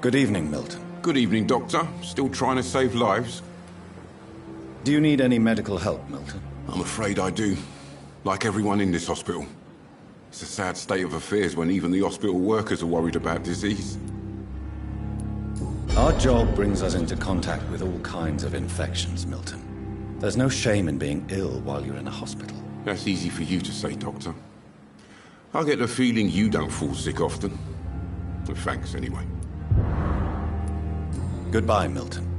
Good evening, Milton. Good evening, Doctor. Still trying to save lives? Do you need any medical help, Milton? I'm afraid I do. Like everyone in this hospital. It's a sad state of affairs when even the hospital workers are worried about disease. Our job brings us into contact with all kinds of infections, Milton. There's no shame in being ill while you're in a hospital. That's easy for you to say, Doctor. I get the feeling you don't fall sick often. Well, thanks, anyway. Goodbye, Milton.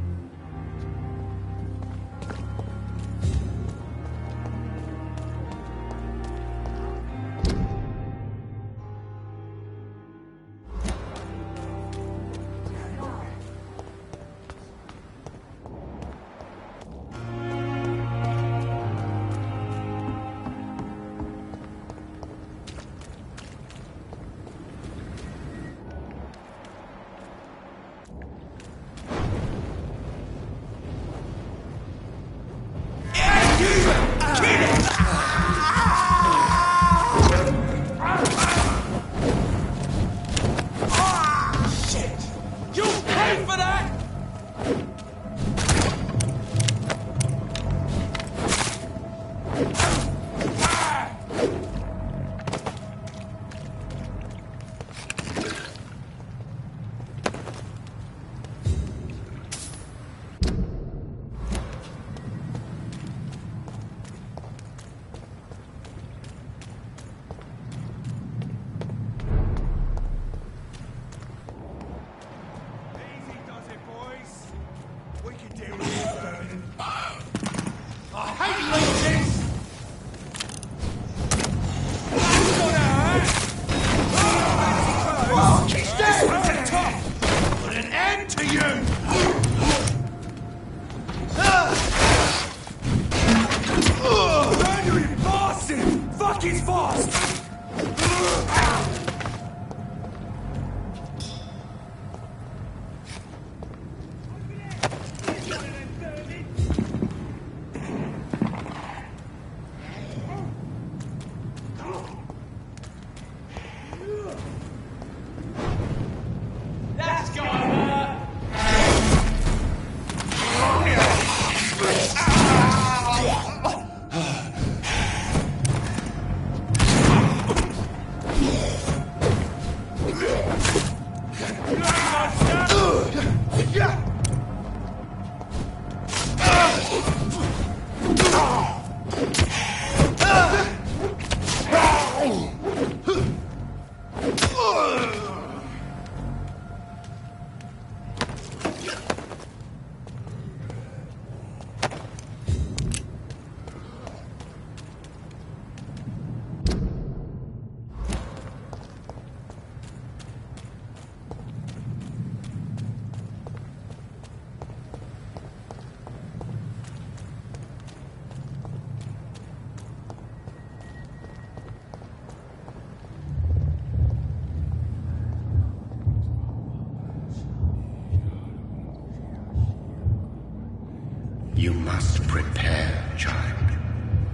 You must prepare, child,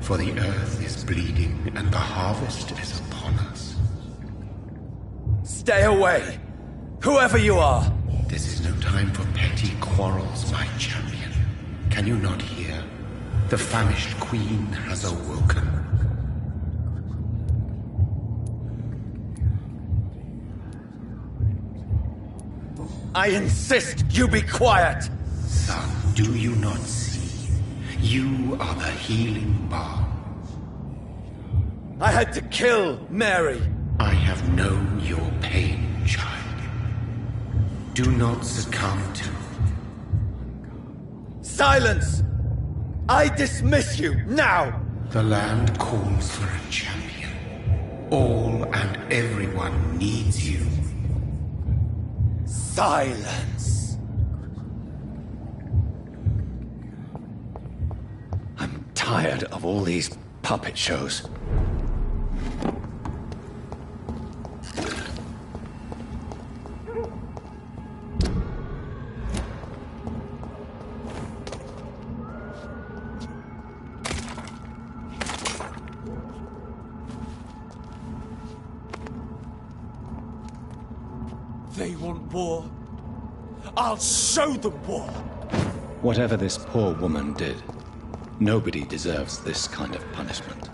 for the earth is bleeding and the harvest is upon us. Stay away! Whoever you are! This is no time for petty quarrels, my champion. Can you not hear? The famished queen has awoken. I insist you be quiet! Son, do you not see? You are the healing balm. I had to kill Mary! I have known your pain, child. Do not succumb to... Silence! I dismiss you, now! The land calls for a champion. All and everyone needs you. Silence! I'm tired of all these puppet shows. They want war. I'll show them war! Whatever this poor woman did, nobody deserves this kind of punishment.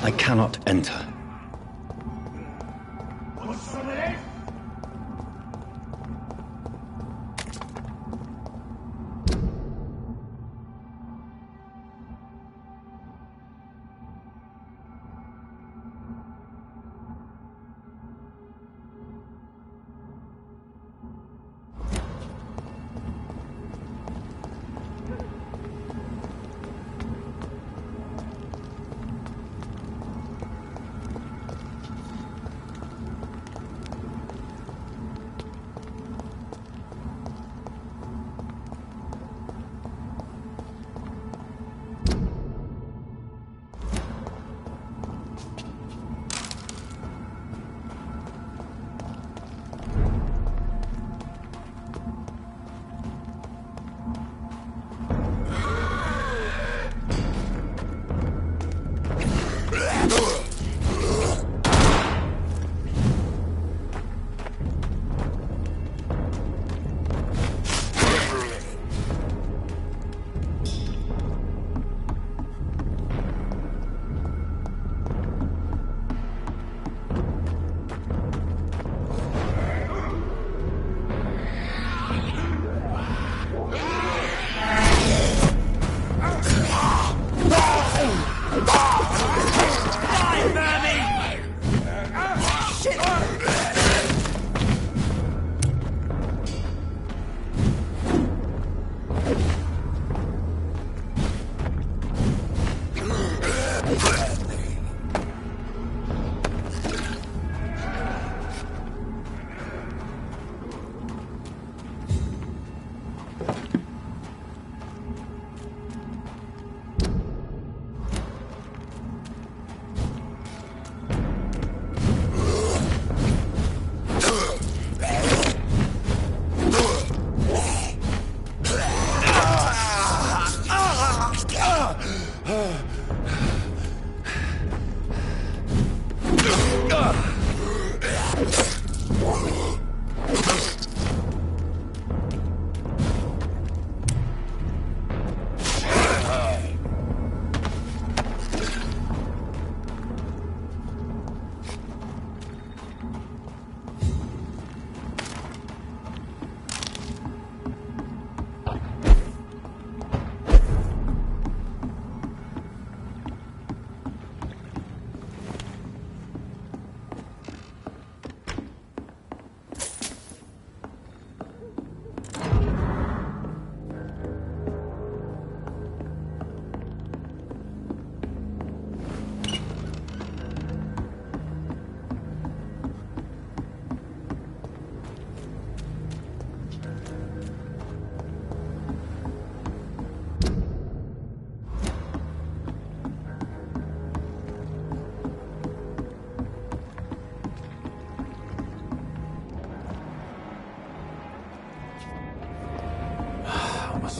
I cannot enter.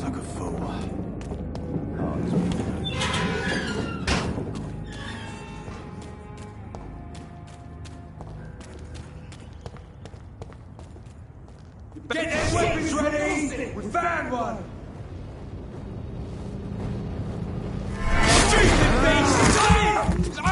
Like a fool. Get their weapons ready! We found one! Stupid beast!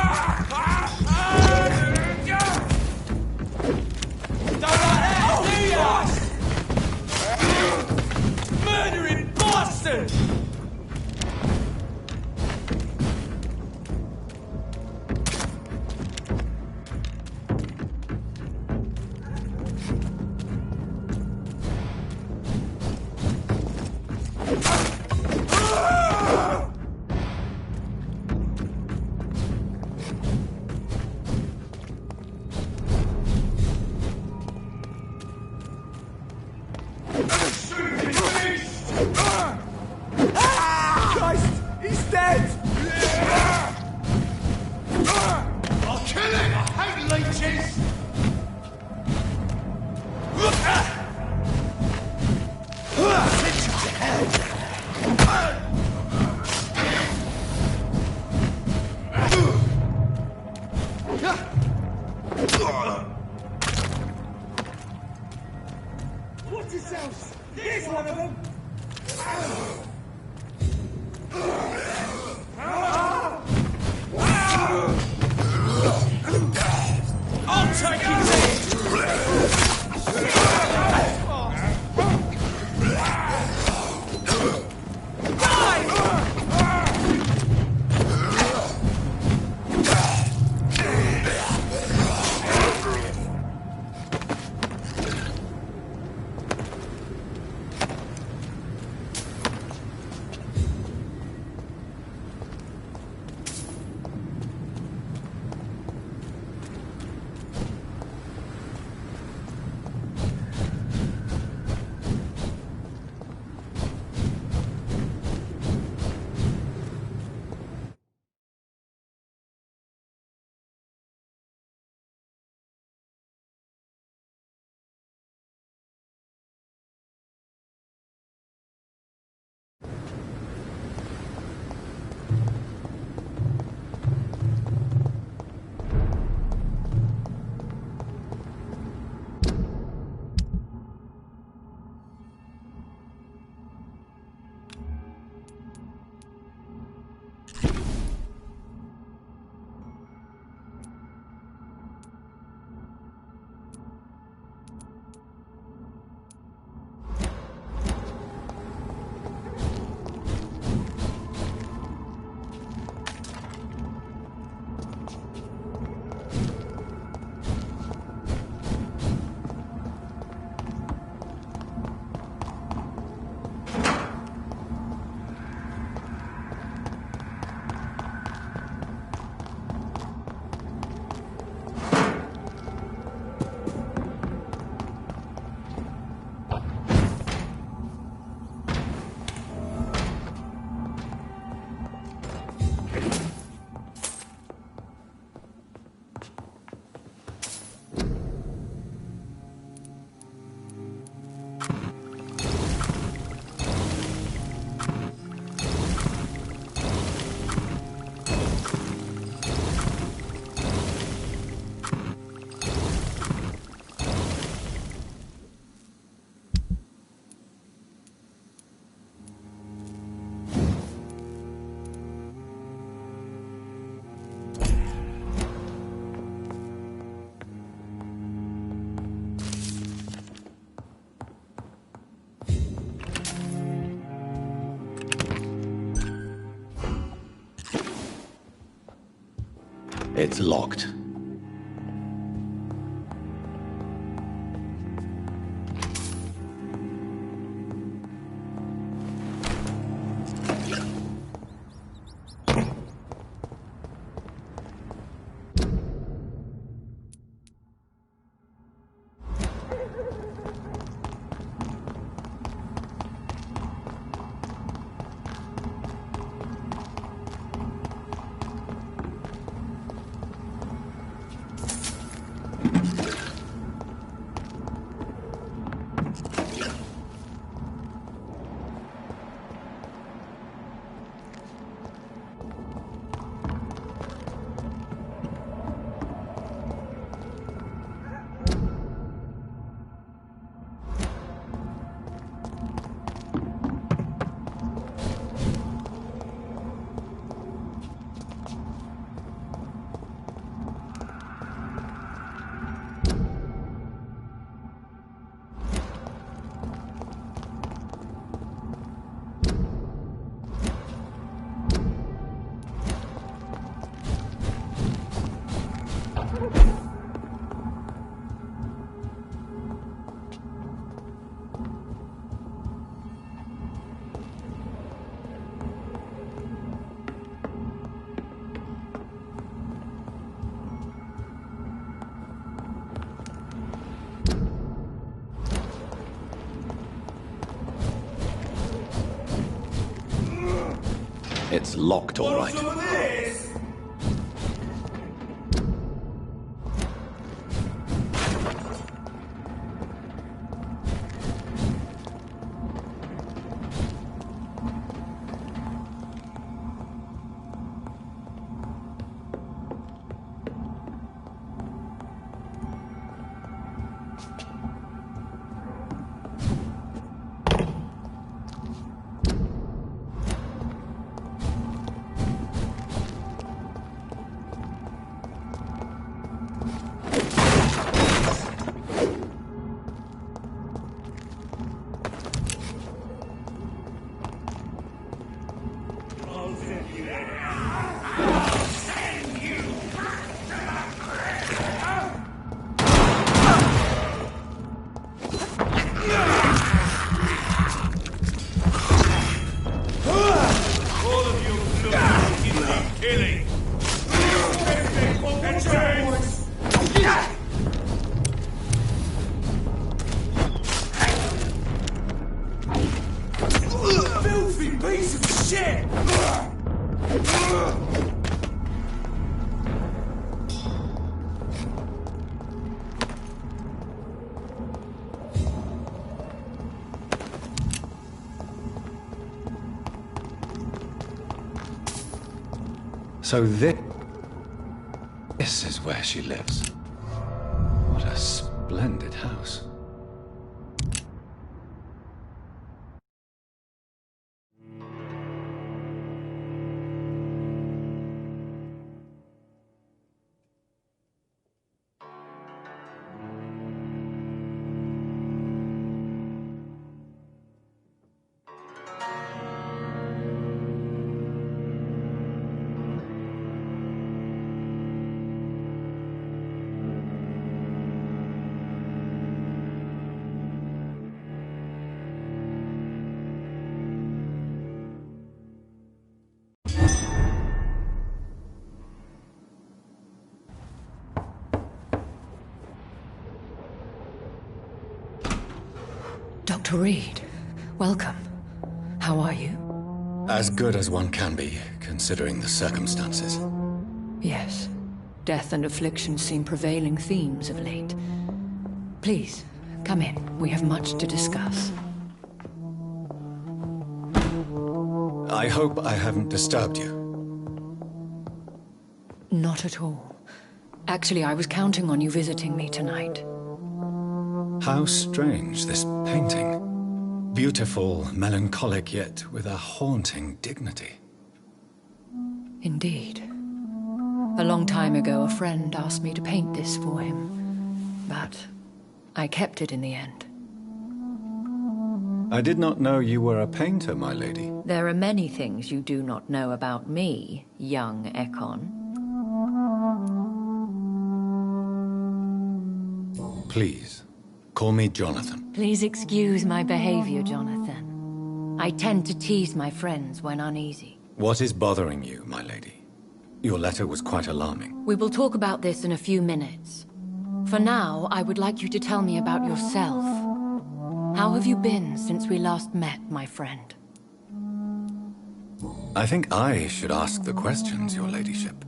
I'll take you! It's locked. It's locked, all right. So this is where she lives. What a splendid house. Dr. Reed, welcome. How are you? As good as one can be, considering the circumstances. Yes. Death and affliction seem prevailing themes of late. Please, come in. We have much to discuss. I hope I haven't disturbed you. Not at all. Actually, I was counting on you visiting me tonight. How strange, this painting. Beautiful, melancholic, yet with a haunting dignity. Indeed. A long time ago, a friend asked me to paint this for him, but I kept it in the end. I did not know you were a painter, my lady. There are many things you do not know about me, young Ekon. Please, call me Jonathan. Please excuse my behavior, Jonathan. I tend to tease my friends when uneasy. What is bothering you, my lady? Your letter was quite alarming. We will talk about this in a few minutes. For now, I would like you to tell me about yourself. How have you been since we last met, my friend? I think I should ask the questions, your ladyship.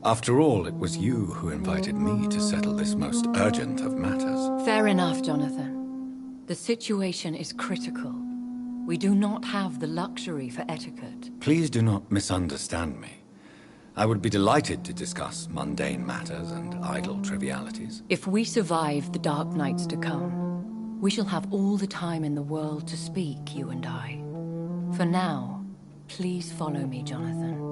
After all, it was you who invited me to settle this most urgent of matters. Fair enough, Jonathan. The situation is critical. We do not have the luxury for etiquette. Please do not misunderstand me. I would be delighted to discuss mundane matters and idle trivialities. If we survive the dark nights to come, we shall have all the time in the world to speak, you and I. For now, please follow me, Jonathan.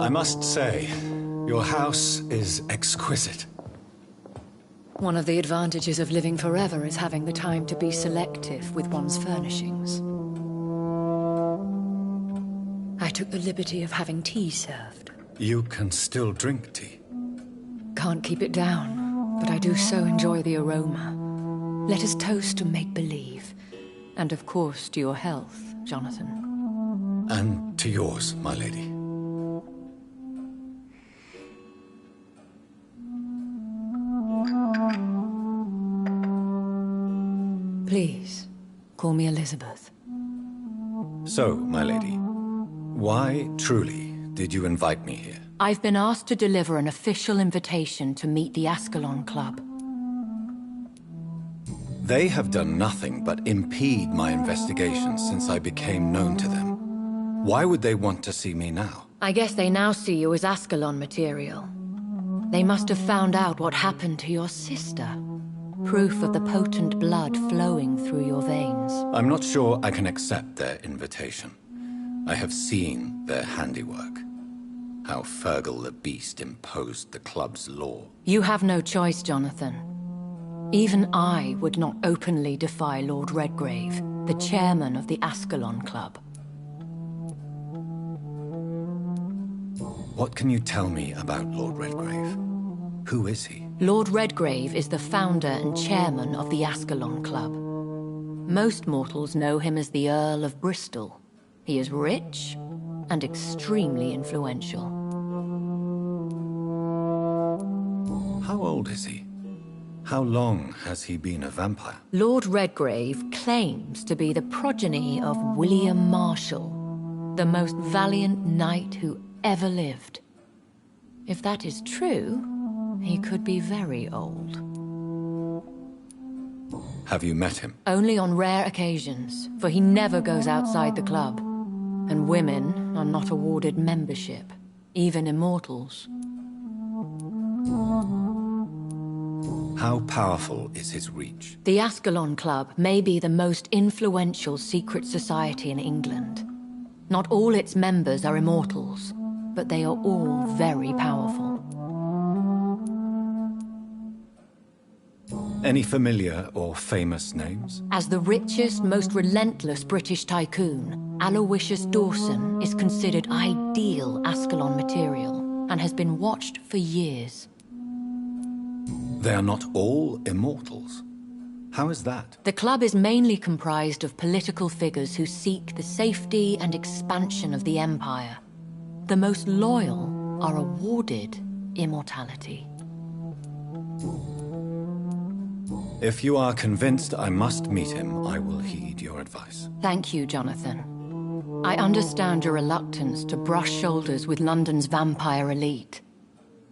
I must say, your house is exquisite. One of the advantages of living forever is having the time to be selective with one's furnishings. I took the liberty of having tea served. You can still drink tea. Can't keep it down, but I do so enjoy the aroma. Let us toast to make-believe. And of course to your health, Jonathan. And to yours, my lady. Please, call me Elizabeth. So, my lady, why, truly, did you invite me here? I've been asked to deliver an official invitation to meet the Ascalon Club. They have done nothing but impede my investigations since I became known to them. Why would they want to see me now? I guess they now see you as Ascalon material. They must have found out what happened to your sister. Proof of the potent blood flowing through your veins. I'm not sure I can accept their invitation. I have seen their handiwork. How Fergal the Beast imposed the club's law. You have no choice, Jonathan. Even I would not openly defy Lord Redgrave, the chairman of the Ascalon Club. What can you tell me about Lord Redgrave? Who is he? Lord Redgrave is the founder and chairman of the Ascalon Club. Most mortals know him as the Earl of Bristol. He is rich and extremely influential. How old is he? How long has he been a vampire? Lord Redgrave claims to be the progeny of William Marshall, the most valiant knight who ever lived. If that is true, he could be very old. Have you met him? Only on rare occasions, for he never goes outside the club. and women are not awarded membership, even immortals. How powerful is his reach? The Ascalon Club may be the most influential secret society in England. Not all its members are immortals, but they are all very powerful. Any familiar or famous names? As the richest, most relentless British tycoon, Aloysius Dawson is considered ideal Ascalon material and has been watched for years. They are not all immortals. How is that? The club is mainly comprised of political figures who seek the safety and expansion of the Empire. The most loyal are awarded immortality. If you are convinced I must meet him, I will heed your advice. Thank you, Jonathan. I understand your reluctance to brush shoulders with London's vampire elite.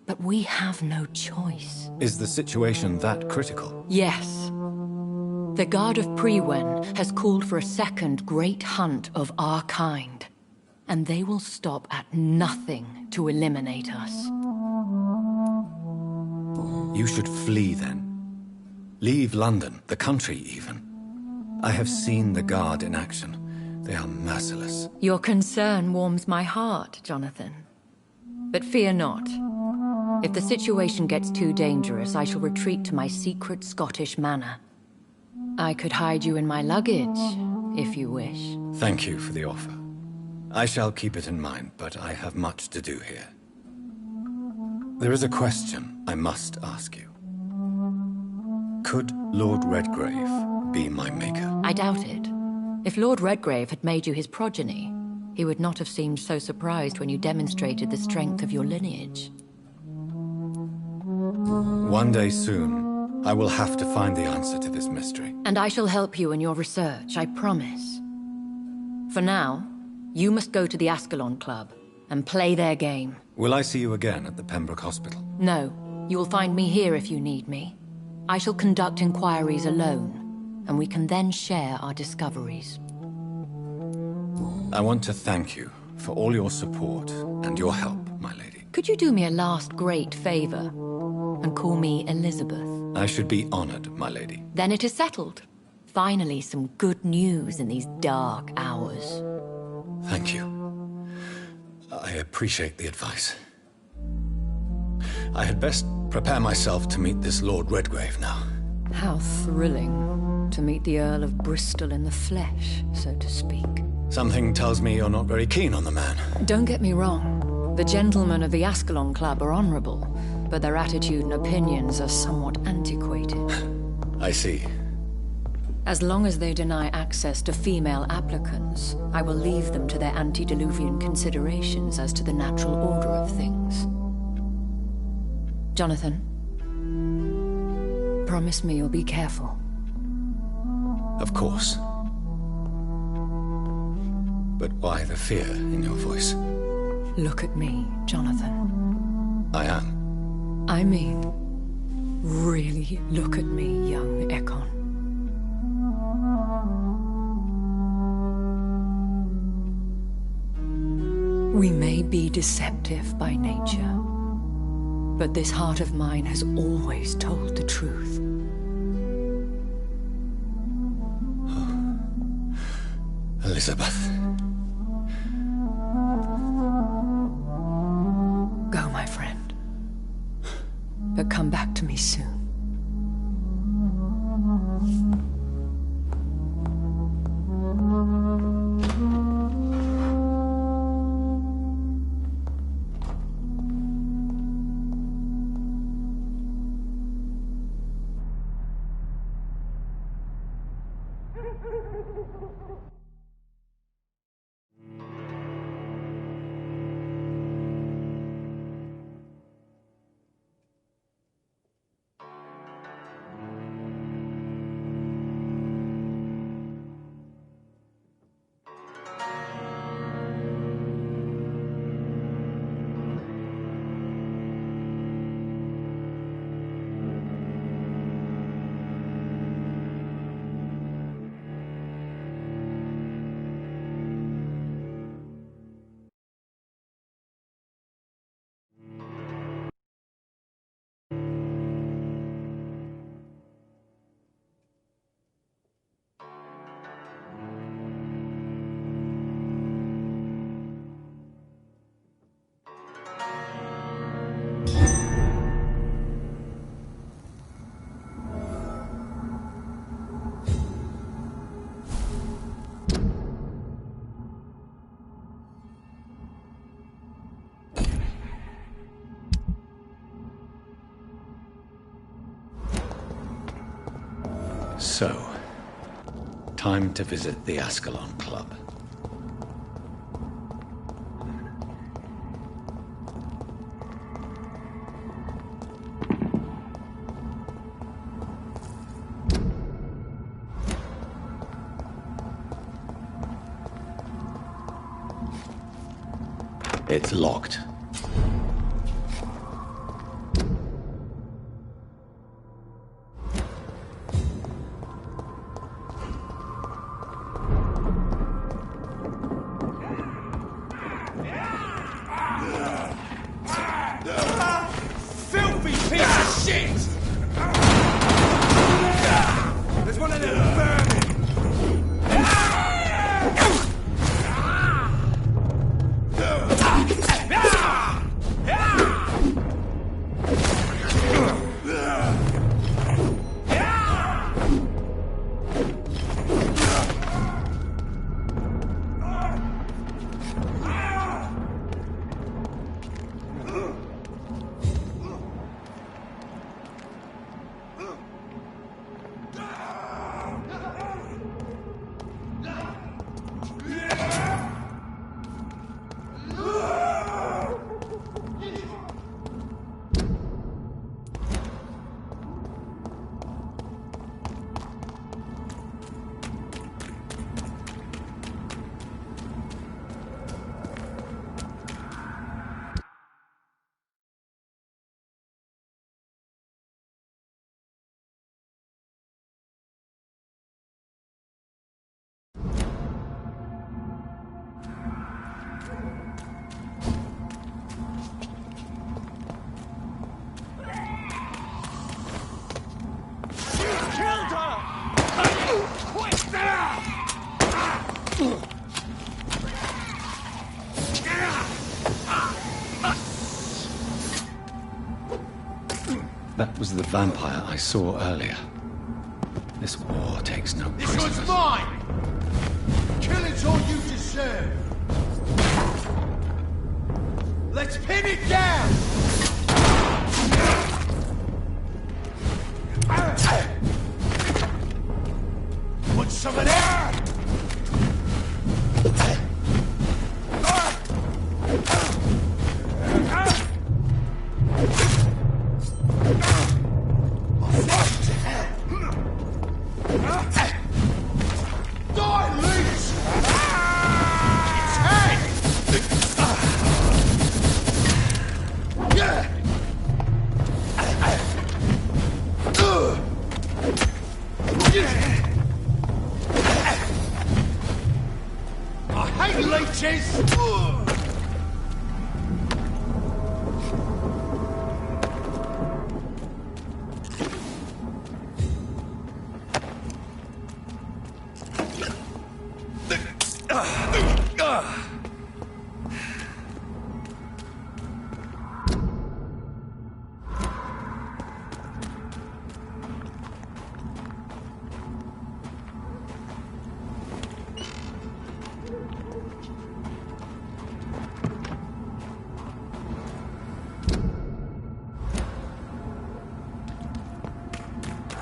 But we have no choice. Is the situation that critical? Yes. The Guard of Prewen has called for a second great hunt of our kind. And they will stop at nothing to eliminate us. You should flee then. Leave London, the country even. I have seen the Guard in action. They are merciless. Your concern warms my heart, Jonathan. But fear not. If the situation gets too dangerous, I shall retreat to my secret Scottish manor. I could hide you in my luggage, if you wish. Thank you for the offer. I shall keep it in mind, but I have much to do here. There is a question I must ask you. Could Lord Redgrave be my maker? I doubt it. If Lord Redgrave had made you his progeny, he would not have seemed so surprised when you demonstrated the strength of your lineage. One day soon, I will have to find the answer to this mystery. And I shall help you in your research, I promise. For now, you must go to the Ascalon Club and play their game. Will I see you again at the Pembroke Hospital? No, you will find me here if you need me. I shall conduct inquiries alone, and we can then share our discoveries. I want to thank you for all your support and your help, my lady. Could you do me a last great favor and call me Elizabeth? I should be honored, my lady. Then it is settled. Finally, some good news in these dark hours. Thank you. I appreciate the advice. I had best prepare myself to meet this Lord Redgrave now. How thrilling to meet the Earl of Bristol in the flesh, so to speak. Something tells me you're not very keen on the man. Don't get me wrong. The gentlemen of the Ascalon Club are honorable, but their attitude and opinions are somewhat antiquated. I see. As long as they deny access to female applicants, I will leave them to their antediluvian considerations as to the natural order of things. Jonathan, promise me you'll be careful. Of course. But why the fear in your voice? Look at me, Jonathan. I am. I mean, really look at me, young Ekon. We may be deceptive by nature, but this heart of mine has always told the truth. Elizabeth. Go, my friend. But come back to me soon. So, time to visit the Ascalon Club. It's locked. Filthy piece of shit! There's one of them vermin! That was the vampire I saw earlier. This war takes no This prisoners. one's mine! Killing's all you deserve! Let's pin it down! Want some of that?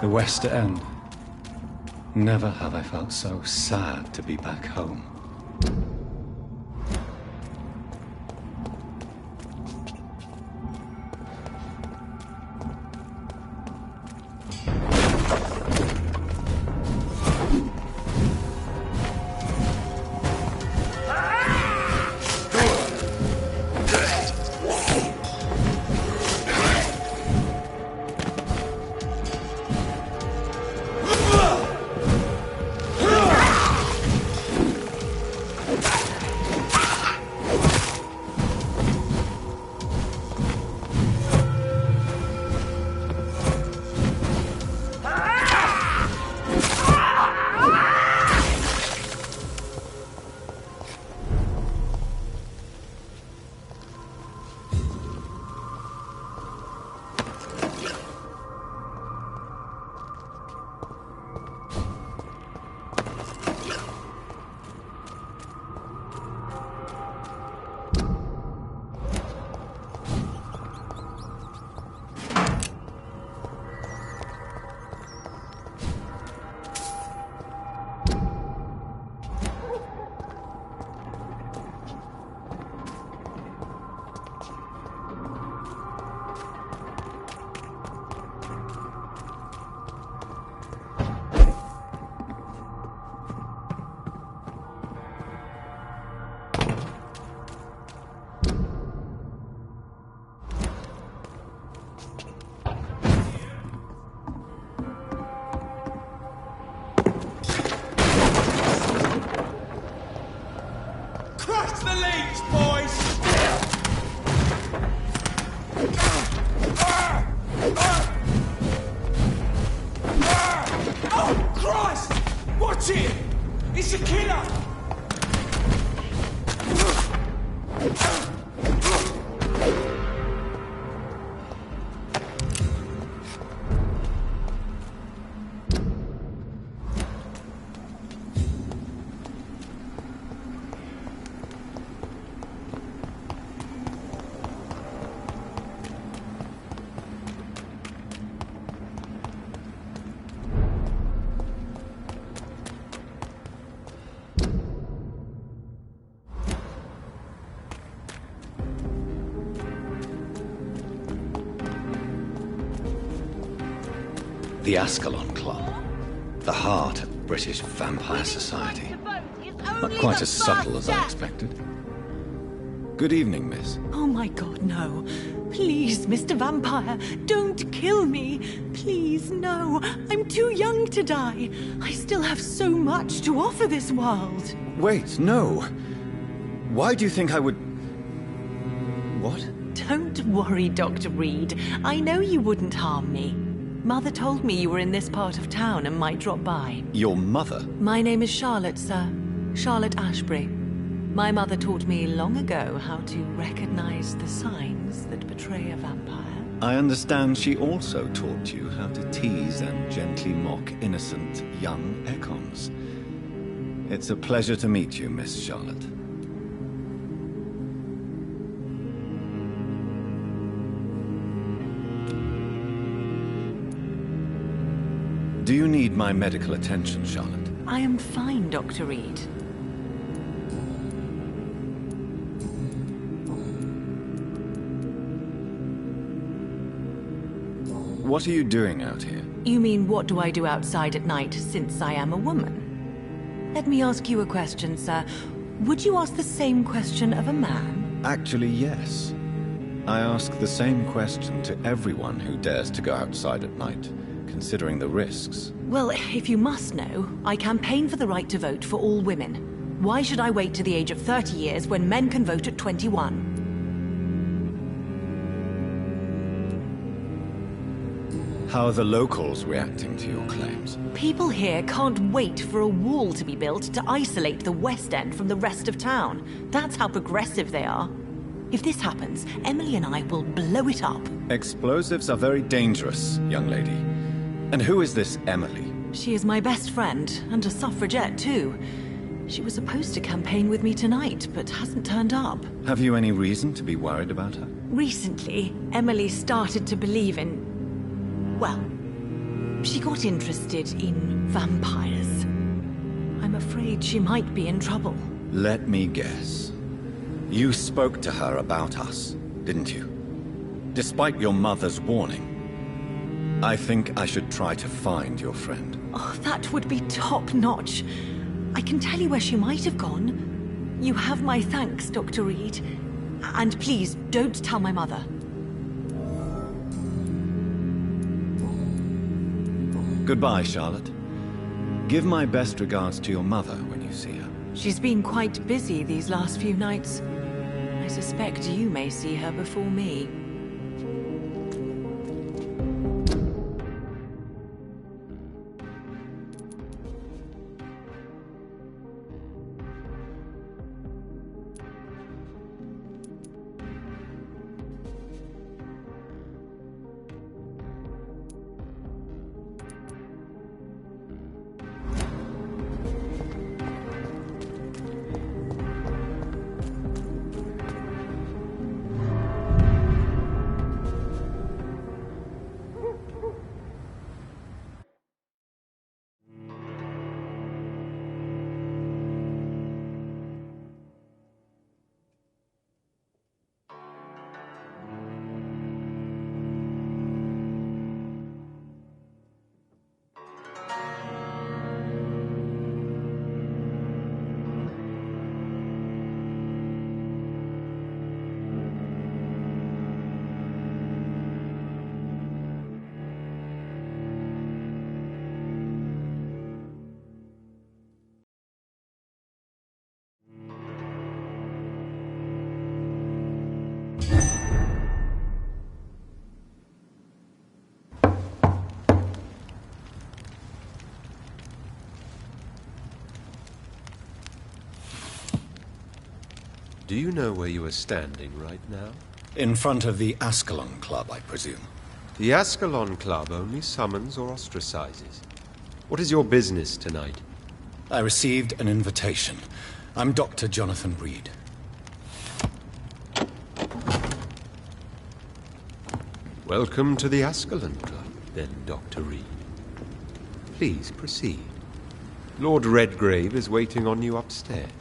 The West End. Never have I felt so sad to be back home. He's a killer! The Ascalon Club. The heart of British vampire society. Not quite as subtle as I expected. Good evening, miss. Oh my god, no. Please, Mr. Vampire, don't kill me. Please, no. I'm too young to die. I still have so much to offer this world. Wait, no. Why do you think I would... What? Don't worry, Dr. Reed. I know you wouldn't harm me. Mother told me you were in this part of town and might drop by. Your mother? My name is Charlotte, sir. Charlotte Ashbury. My mother taught me long ago how to recognize the signs that betray a vampire. I understand she also taught you how to tease and gently mock innocent young Ekons. It's a pleasure to meet you, Miss Charlotte. Do you need my medical attention, Charlotte? I am fine, Dr. Reed. What are you doing out here? You mean, what do I do outside at night since I am a woman? Let me ask you a question, sir. Would you ask the same question of a man? Actually, yes. I ask the same question to everyone who dares to go outside at night, considering the risks. Well, if you must know, I campaign for the right to vote for all women. Why should I wait to the age of 30 years when men can vote at 21? How are the locals reacting to your claims? People here can't wait for a wall to be built to isolate the West End from the rest of town. That's how progressive they are. If this happens, Emily and I will blow it up. Explosives are very dangerous, young lady. And who is this Emily? She is my best friend, and a suffragette too. She was supposed to campaign with me tonight, but hasn't turned up. Have you any reason to be worried about her? Recently, Emily started to believe in... well, she got interested in vampires. I'm afraid she might be in trouble. Let me guess. You spoke to her about us, didn't you? Despite your mother's warning. I think I should try to find your friend. Oh, that would be top-notch. I can tell you where she might have gone. You have my thanks, Dr. Reed. And please, don't tell my mother. Goodbye, Charlotte. Give my best regards to your mother when you see her. She's been quite busy these last few nights. I suspect you may see her before me. Do you know where you are standing right now? In front of the Ascalon Club, I presume. The Ascalon Club only summons or ostracizes. What is your business tonight? I received an invitation. I'm Dr. Jonathan Reed. Welcome to the Ascalon Club, then, Dr. Reed. Please proceed. Lord Redgrave is waiting on you upstairs.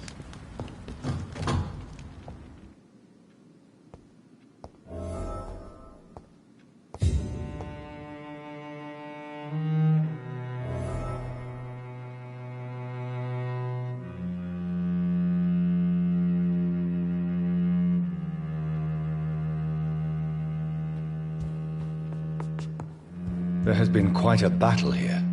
There has been quite a battle here.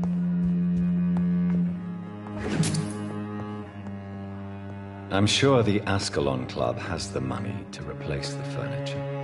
I'm sure the Ascalon Club has the money to replace the furniture.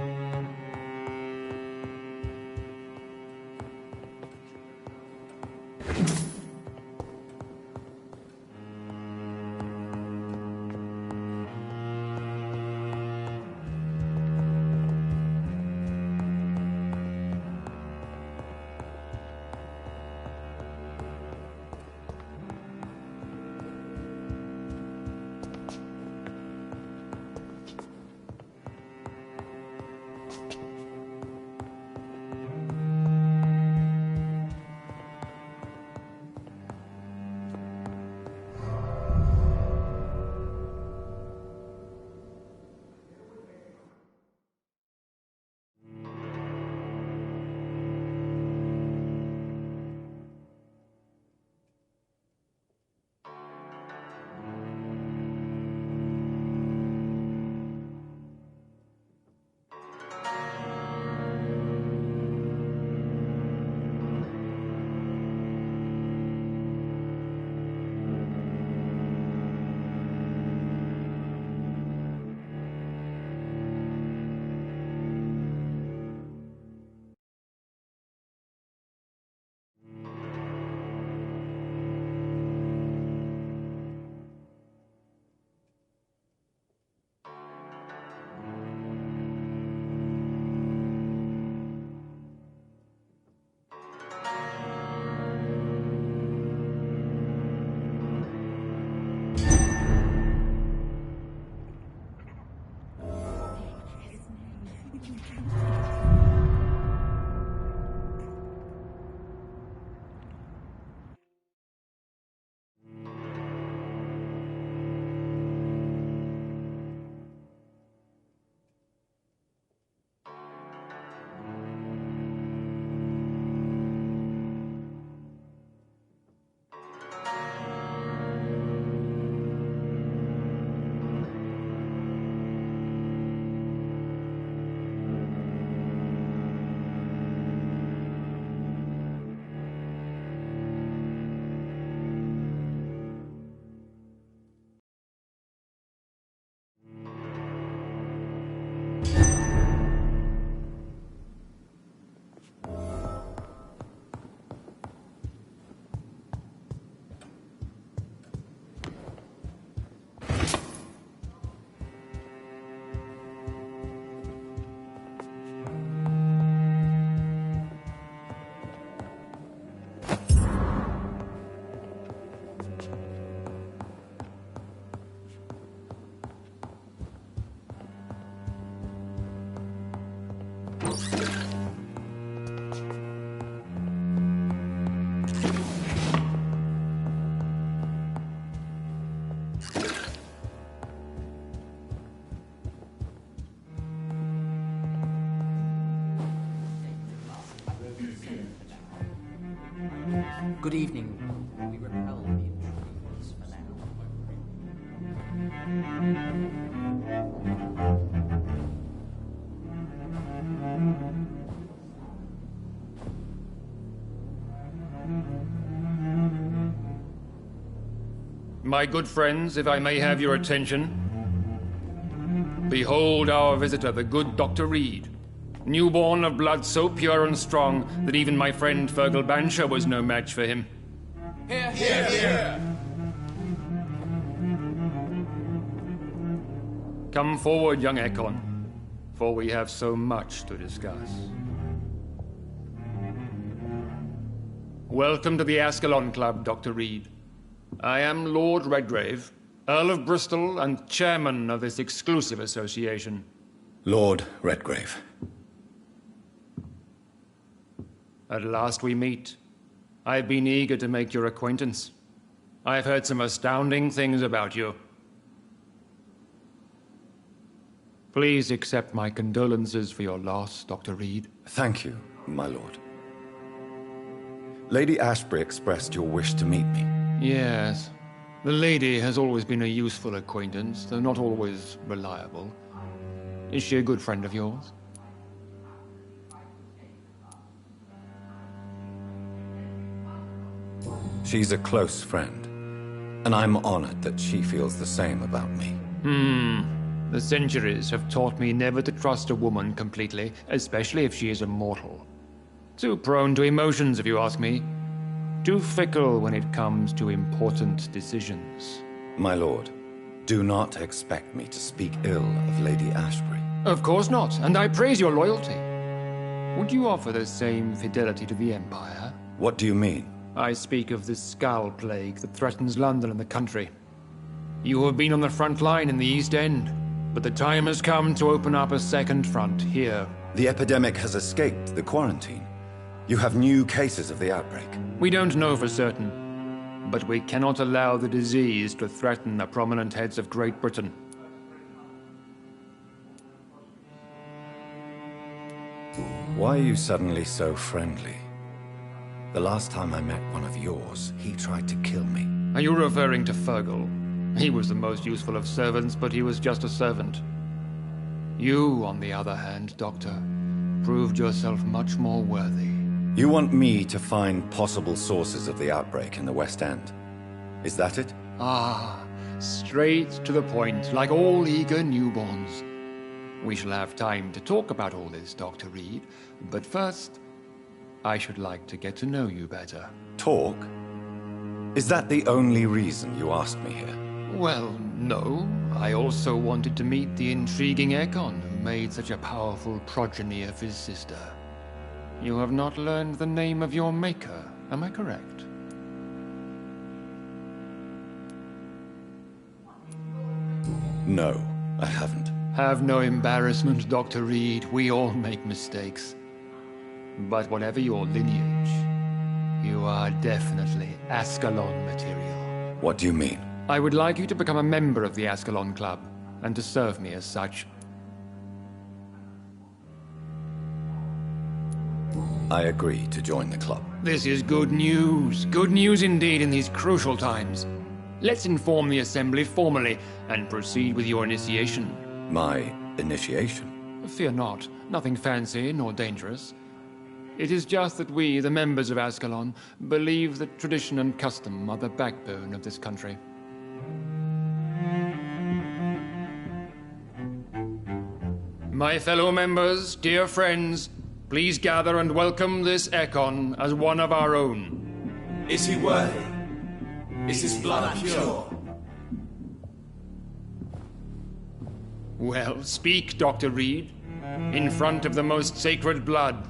Good evening. We repel the intruders for now. My good friends, if I may have your attention. Behold our visitor, the good Dr. Reed. Newborn of blood so pure and strong that even my friend Fergal Bansher was no match for him. Hear, hear, hear! Come forward, young Ekon, for we have so much to discuss. Welcome to the Ascalon Club, Dr. Reed. I am Lord Redgrave, Earl of Bristol and chairman of this exclusive association. Lord Redgrave. At last we meet. I've been eager to make your acquaintance. I've heard some astounding things about you. Please accept my condolences for your loss, Dr. Reed. Thank you, my lord. Lady Ashbury expressed your wish to meet me. Yes. The lady has always been a useful acquaintance, though not always reliable. Is she a good friend of yours? She's a close friend, and I'm honored that she feels the same about me. The centuries have taught me never to trust a woman completely, especially if she is immortal. Too prone to emotions, if you ask me. Too fickle when it comes to important decisions. My lord, do not expect me to speak ill of Lady Ashbury. Of course not, and I praise your loyalty. Would you offer the same fidelity to the Empire? What do you mean? I speak of the Skull Plague that threatens London and the country. You have been on the front line in the East End, but the time has come to open up a second front here. The epidemic has escaped the quarantine. You have new cases of the outbreak. We don't know for certain, but we cannot allow the disease to threaten the prominent heads of Great Britain. Why are you suddenly so friendly? The last time I met one of yours, he tried to kill me. Are you referring to Fergal? He was the most useful of servants, but he was just a servant. You, on the other hand, Doctor, proved yourself much more worthy. You want me to find possible sources of the outbreak in the West End? Is that it? Ah, straight to the point, like all eager newborns. We shall have time to talk about all this, Dr. Reed, but first, I should like to get to know you better. Talk? Is that the only reason you asked me here? Well, no. I also wanted to meet the intriguing Ekon, who made such a powerful progeny of his sister. You have not learned the name of your maker, am I correct? No, I haven't. Have no embarrassment, Dr. Reed. We all make mistakes. But whatever your lineage, you are definitely Ascalon material. What do you mean? I would like you to become a member of the Ascalon Club, and to serve me as such. I agree to join the club. This is good news. Good news indeed in these crucial times. Let's inform the Assembly formally, and proceed with your initiation. My initiation? Fear not. Nothing fancy nor dangerous. It is just that we, the members of Ascalon, believe that tradition and custom are the backbone of this country. My fellow members, dear friends, please gather and welcome this Ekon as one of our own. Is he worthy? Is his blood pure? Well, speak, Dr. Reed, in front of the most sacred blood.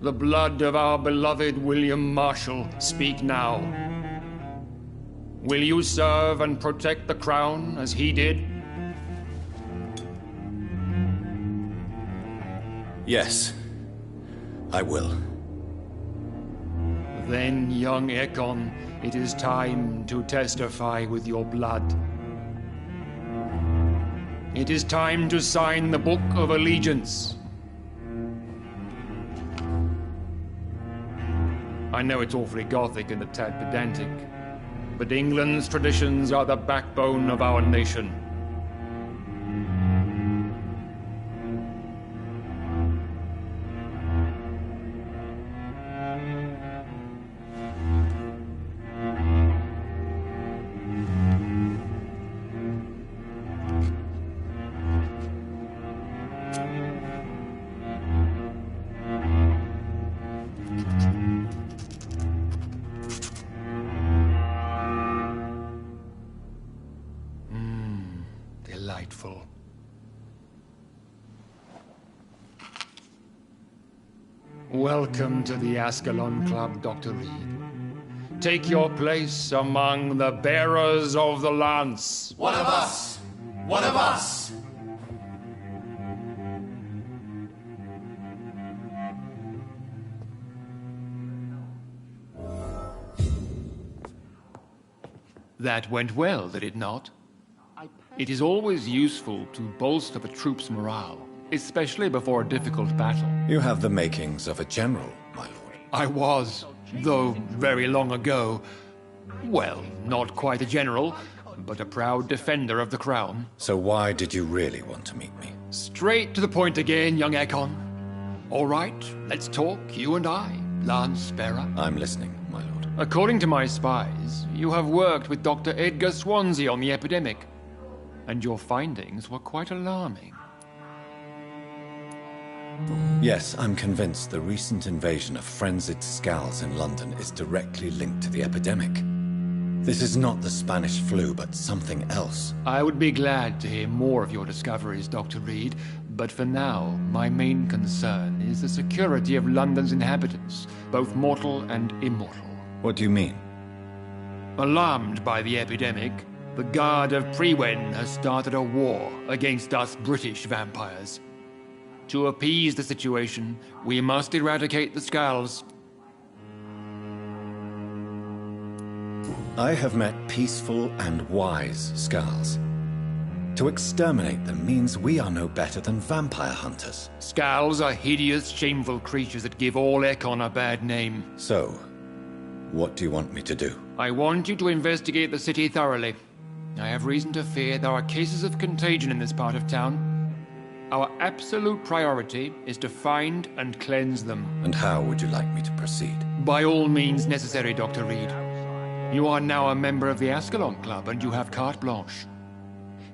The blood of our beloved William Marshal, speak now. Will you serve and protect the crown as he did? Yes, I will. Then, young Ekon, it is time to testify with your blood. It is time to sign the Book of Allegiance. I know it's awfully gothic and a tad pedantic, but England's traditions are the backbone of our nation. Welcome to the Ascalon Club, Dr. Reed. Take your place among the bearers of the lance. One of us! One of us! That went well, did it not? It is always useful to bolster the troops' morale, especially before a difficult battle. You have the makings of a general, my lord. I was, though very long ago. Well, not quite a general, but a proud defender of the crown. So why did you really want to meet me? Straight to the point again, young Ekon. All right, let's talk, you and I, Lance Bearer. I'm listening, my lord. According to my spies, you have worked with Dr. Edgar Swansea on the epidemic, and your findings were quite alarming. Yes, I'm convinced the recent invasion of frenzied Scals in London is directly linked to the epidemic. This is not the Spanish flu, but something else. I would be glad to hear more of your discoveries, Dr. Reed, but for now, my main concern is the security of London's inhabitants, both mortal and immortal. What do you mean? Alarmed by the epidemic, the Guard of Priwen has started a war against us British vampires. To appease the situation, we must eradicate the Scals. I have met peaceful and wise Scals. To exterminate them means we are no better than vampire hunters. Scals are hideous, shameful creatures that give all Ekon a bad name. So, what do you want me to do? I want you to investigate the city thoroughly. I have reason to fear there are cases of contagion in this part of town. Our absolute priority is to find and cleanse them. And how would you like me to proceed? By all means necessary, Dr. Reed. You are now a member of the Ascalon Club, and you have carte blanche.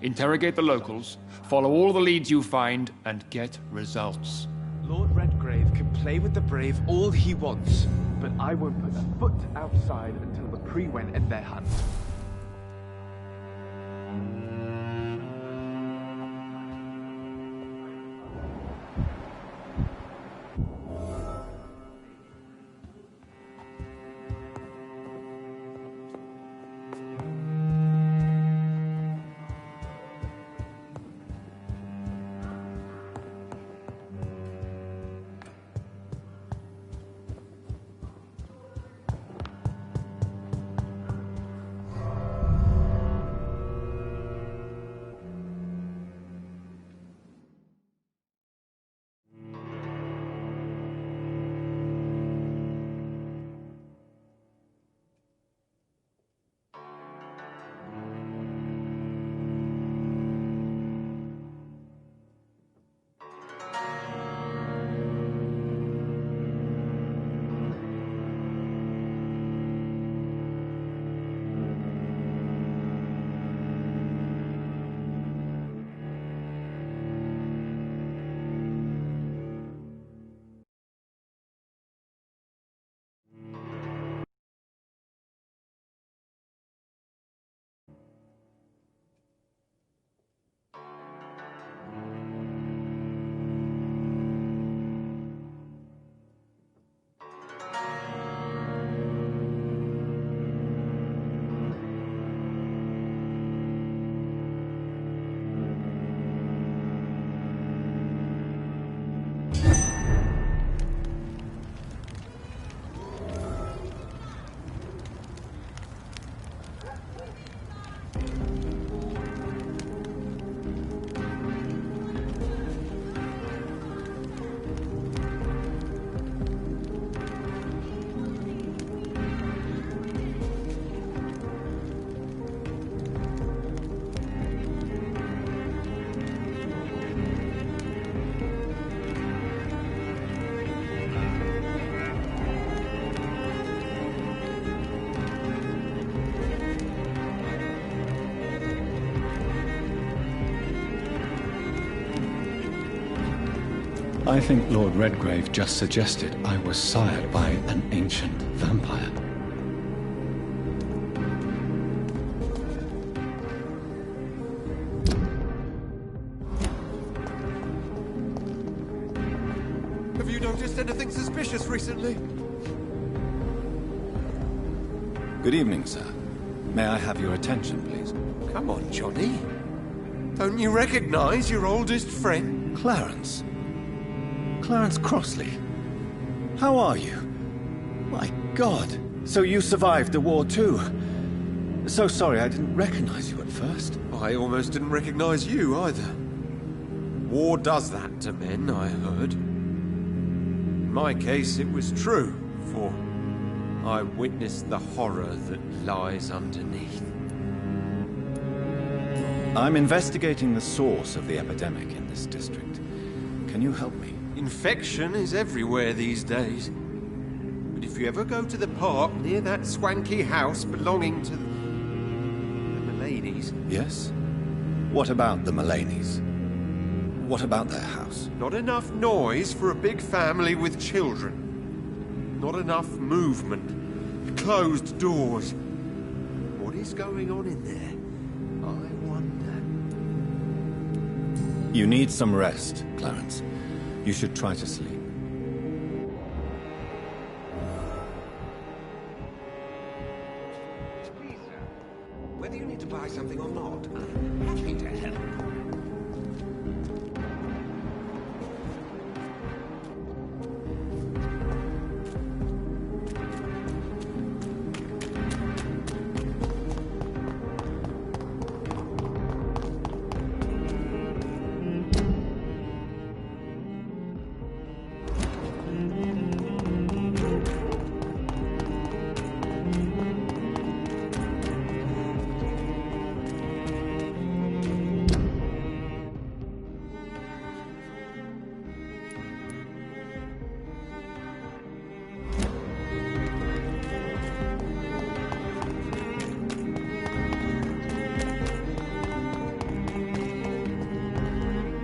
Interrogate the locals, follow all the leads you find, and get results. Lord Redgrave can play with the brave all he wants, but I won't put a foot outside until the Priwen end their hunt. I think Lord Redgrave just suggested I was sired by an ancient vampire. Have you noticed anything suspicious recently? Good evening, sir. May I have your attention, please? Come on, Johnny. Don't you recognize your oldest friend? Clarence. Clarence Crossley. How are you? My God. So you survived the war too. So sorry I didn't recognize you at first. I almost didn't recognize you either. War does that to men, I heard. In my case, it was true, for I witnessed the horror that lies underneath. I'm investigating the source of the epidemic in this district. Can you help me? Infection is everywhere these days. But if you ever go to the park near that swanky house belonging to the Mullaneys... Yes? What about the Mullaneys? What about their house? Not enough noise for a big family with children. Not enough movement. Closed doors. What is going on in there? I wonder. You need some rest, Clarence. You should try to sleep. Please, sir. Whether you need to buy something or not, I'm happy to help.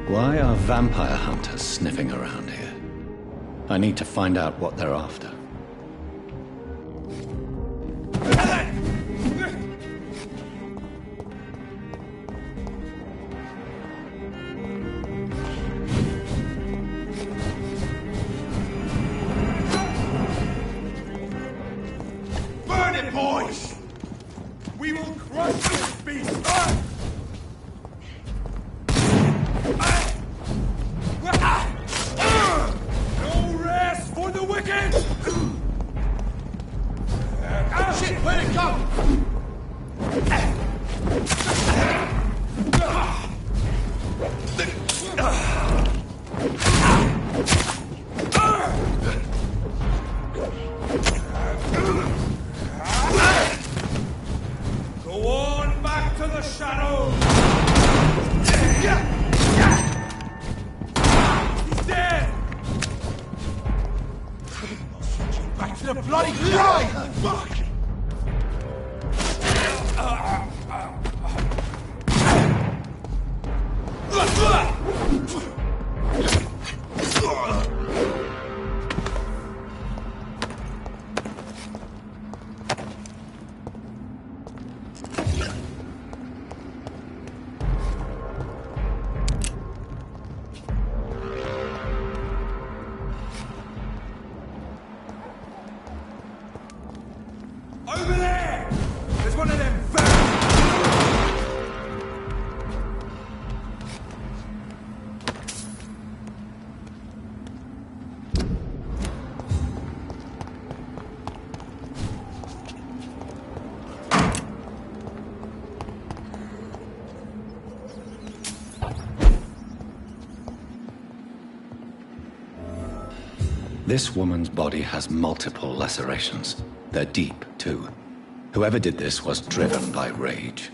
Why are vampire hunters sniffing around here? I need to find out what they're after. Burn it, boys! We will crush this beast! No rest for the wicked! Shit, where'd it go? Go on back to the shadows! He's dead! Back to the bloody grind! Fuck! Over there! There's one of them This woman's body has multiple lacerations. They're deep, too. Whoever did this was driven by rage.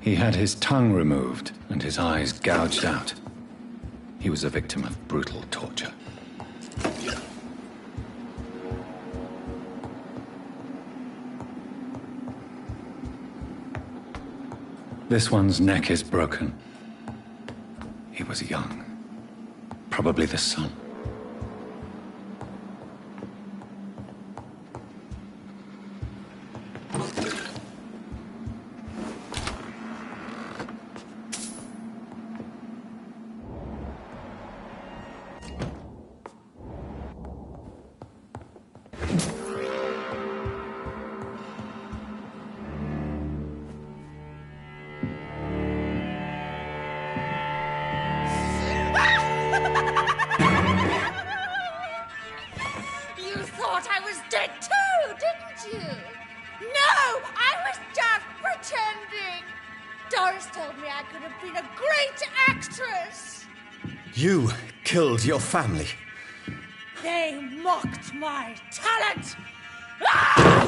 He had his tongue removed and his eyes gouged out. He was a victim of brutal torture. This one's neck is broken. He was young. Probably the son. You killed your family. They mocked my talent! Ah!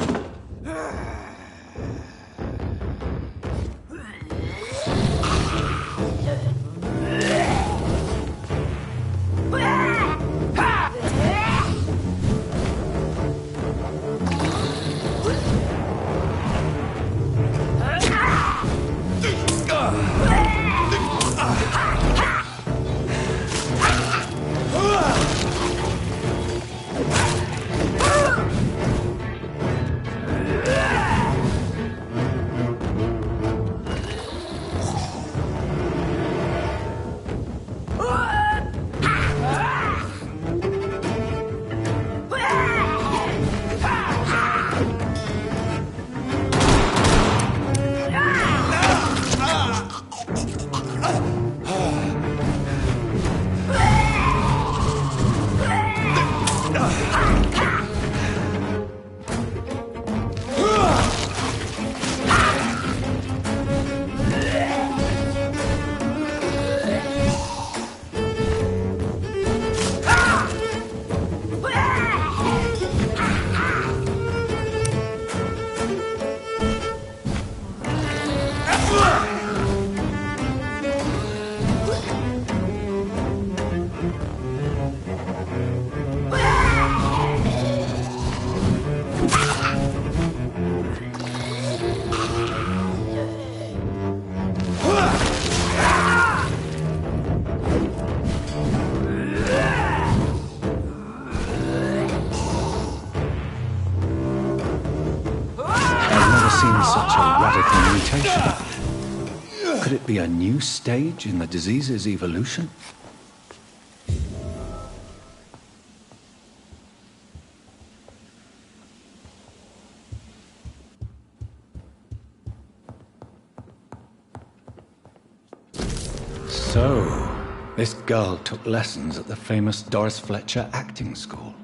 Could it be a new stage in the disease's evolution? So, this girl took lessons at the famous Doris Fletcher acting school.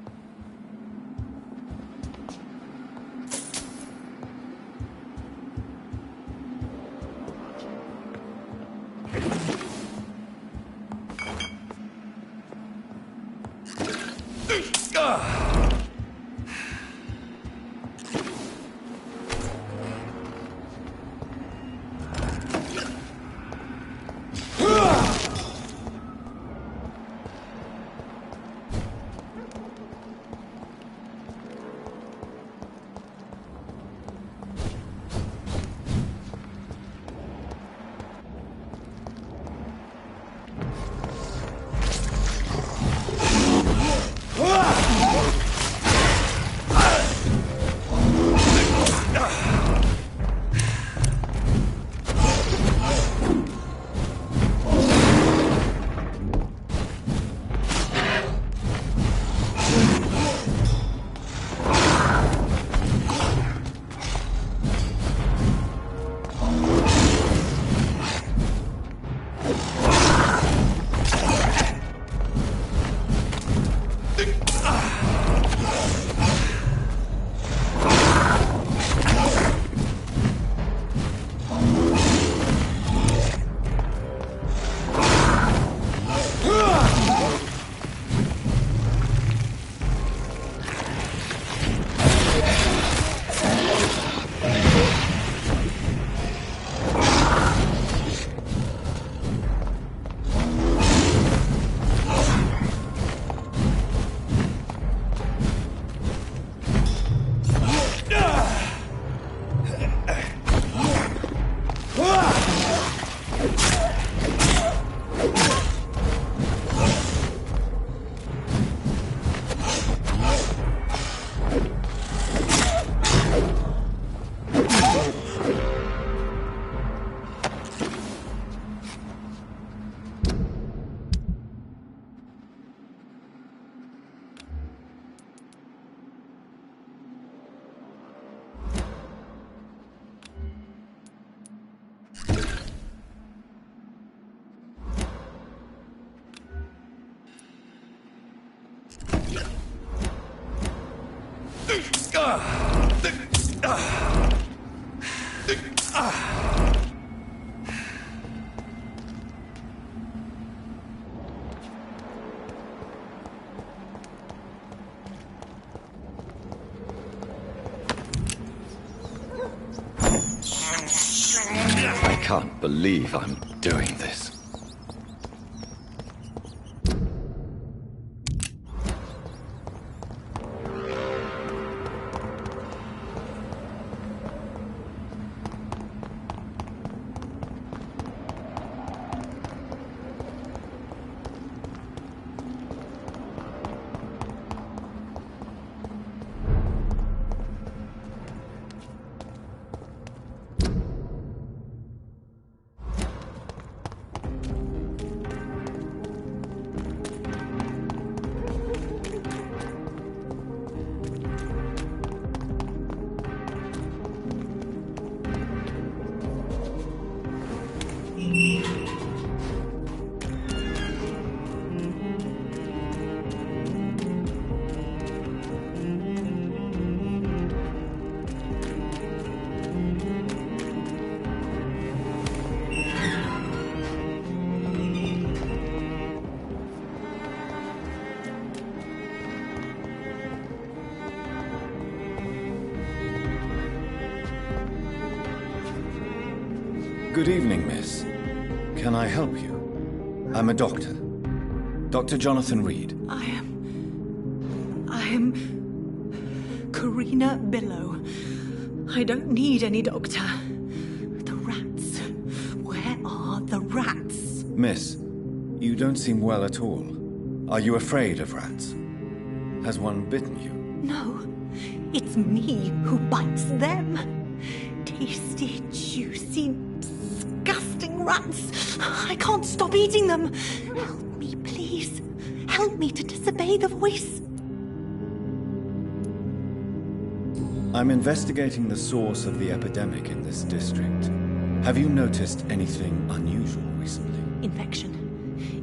I can't believe I'm doing this. Good evening, miss. Can I help you? I'm a doctor. Dr. Jonathan Reed. I am Karina Billow. I don't need any doctor. The rats. Where are the rats? Miss, you don't seem well at all. Are you afraid of rats? Has one bitten you? No, it's me who bites them. Tasty, juicy, disgusting rats. I can't stop eating them. Help me, please. Help me to disobey the voice. I'm investigating the source of the epidemic in this district. Have you noticed anything unusual recently? Infection.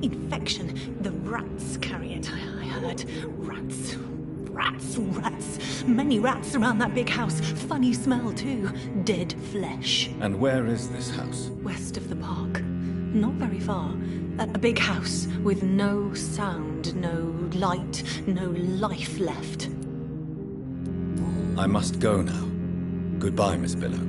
Infection. The rats carry it, I heard. Rats. Rats, rats. Many rats around that big house. Funny smell, too. Dead flesh. And where is this house? West of the park. Not very far. A big house with no sound, no light, no life left. I must go now. Goodbye, Miss Billow.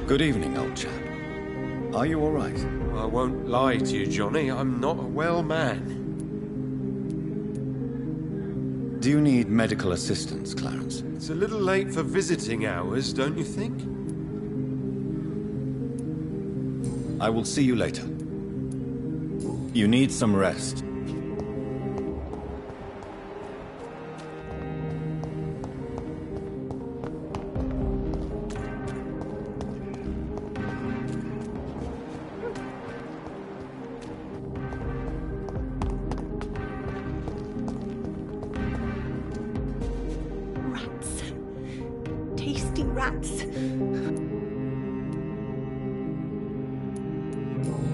Good evening, old chap. Are you all right? I won't lie to you, Johnny. I'm not a well man. Do you need medical assistance, Clarence? It's a little late for visiting hours, don't you think? I will see you later. You need some rest.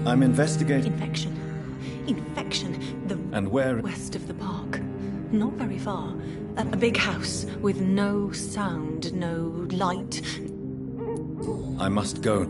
I'm investigating... Infection. And where... West of the park. Not very far. A big house with no sound, no light. I must go.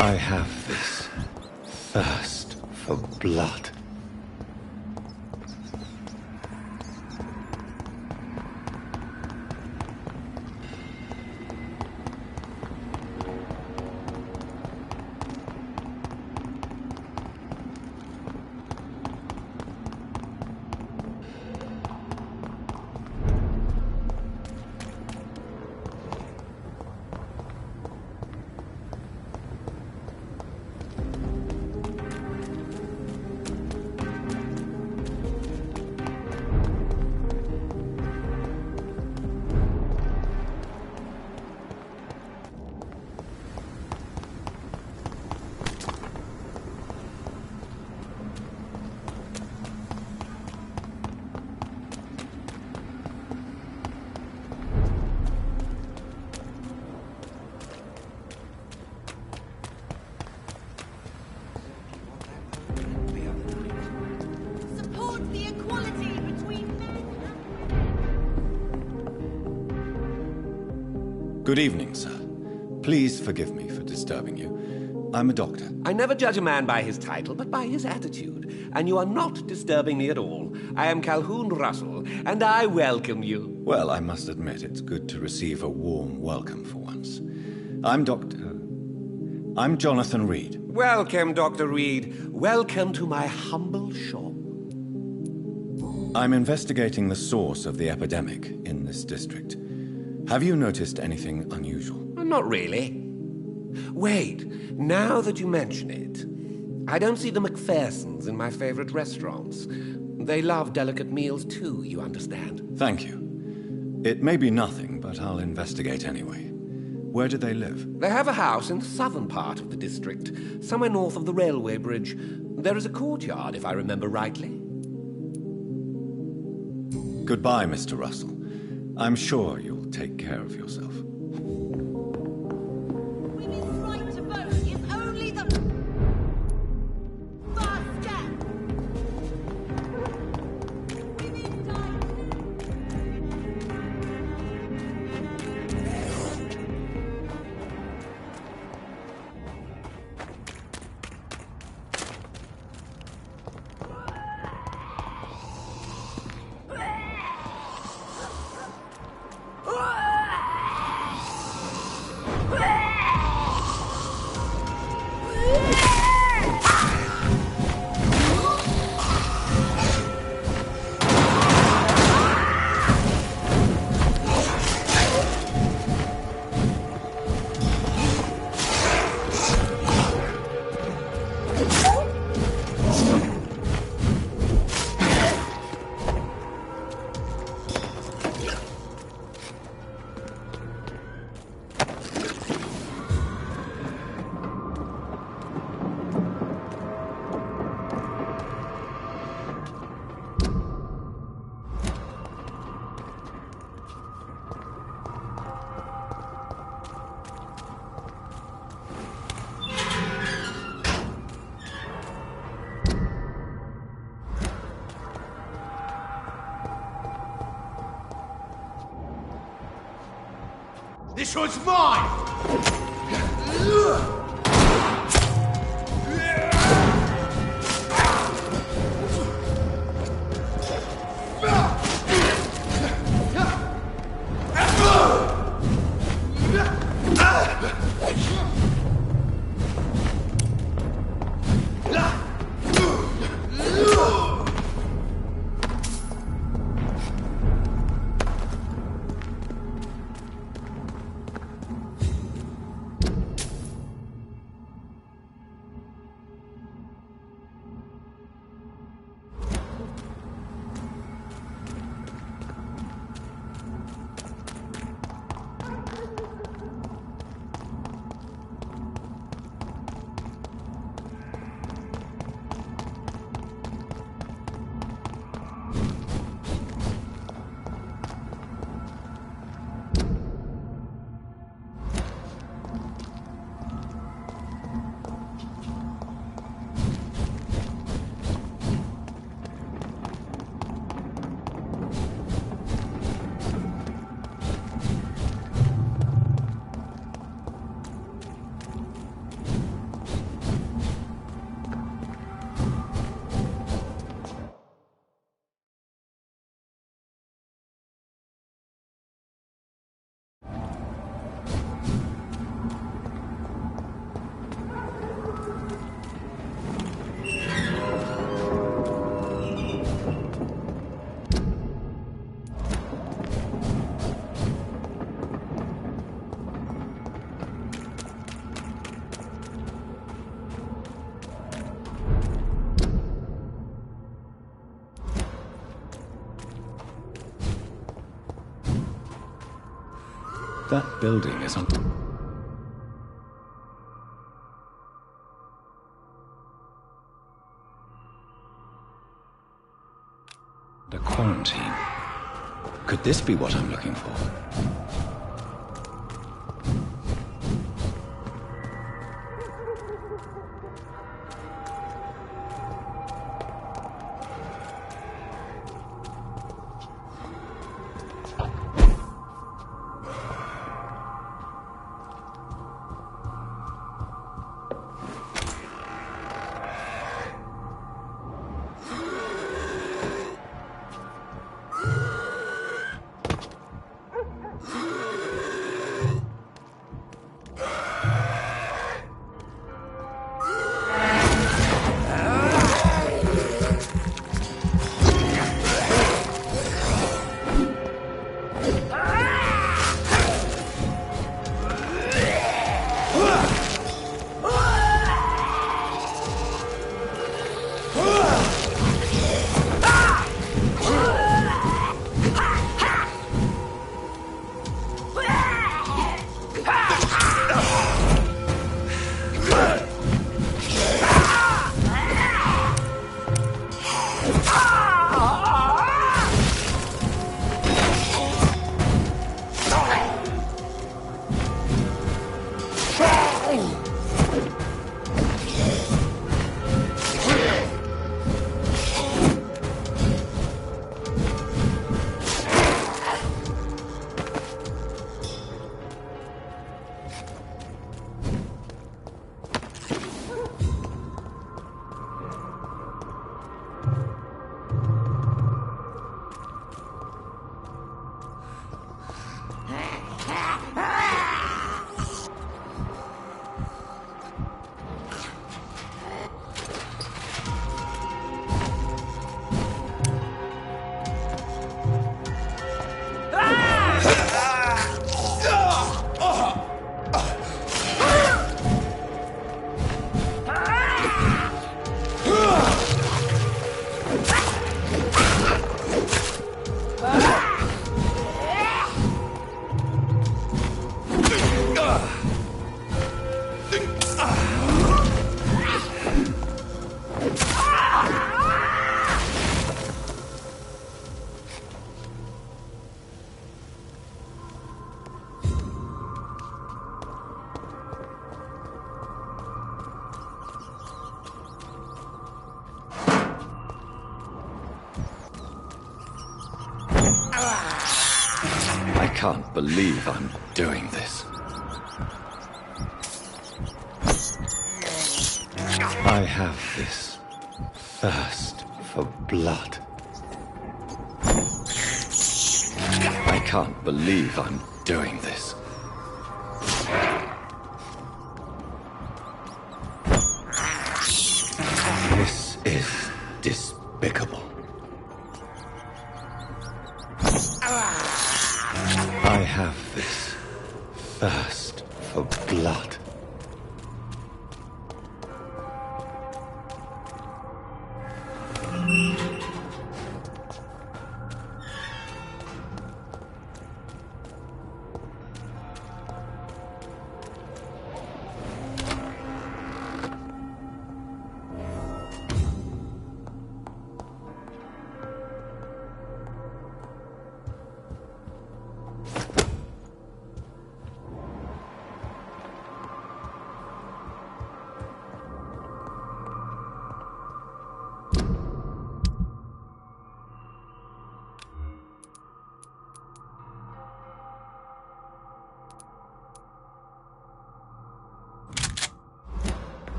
I have this thirst for blood. Good evening, sir. Please forgive me for disturbing you. I'm a doctor. I never judge a man by his title, but by his attitude. And you are not disturbing me at all. I am Calhoun Russell, and I welcome you. Well, I must admit it's good to receive a warm welcome for once. I'm Jonathan Reed. Welcome, Dr. Reed. Welcome to my humble shop. I'm investigating the source of the epidemic in this district. Have you noticed anything unusual? Not really. Wait, now that you mention it, I don't see the McPhersons in my favorite restaurants. They love delicate meals too, you understand. Thank you. It may be nothing, but I'll investigate anyway. Where do they live? They have a house in the southern part of the district, somewhere north of the railway bridge. There is a courtyard, if I remember rightly. Goodbye, Mr. Russell. I'm sure you'll take care of yourself. Women's right to vote is only the first step. Women die. This one's mine! That building is on... The quarantine. Could this be what I'm looking for? can't believe I'm doing this. I have this thirst for blood. I can't believe I'm doing this. This is despicable. I have this thirst for blood.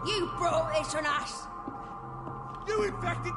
You brought this on us! You infected...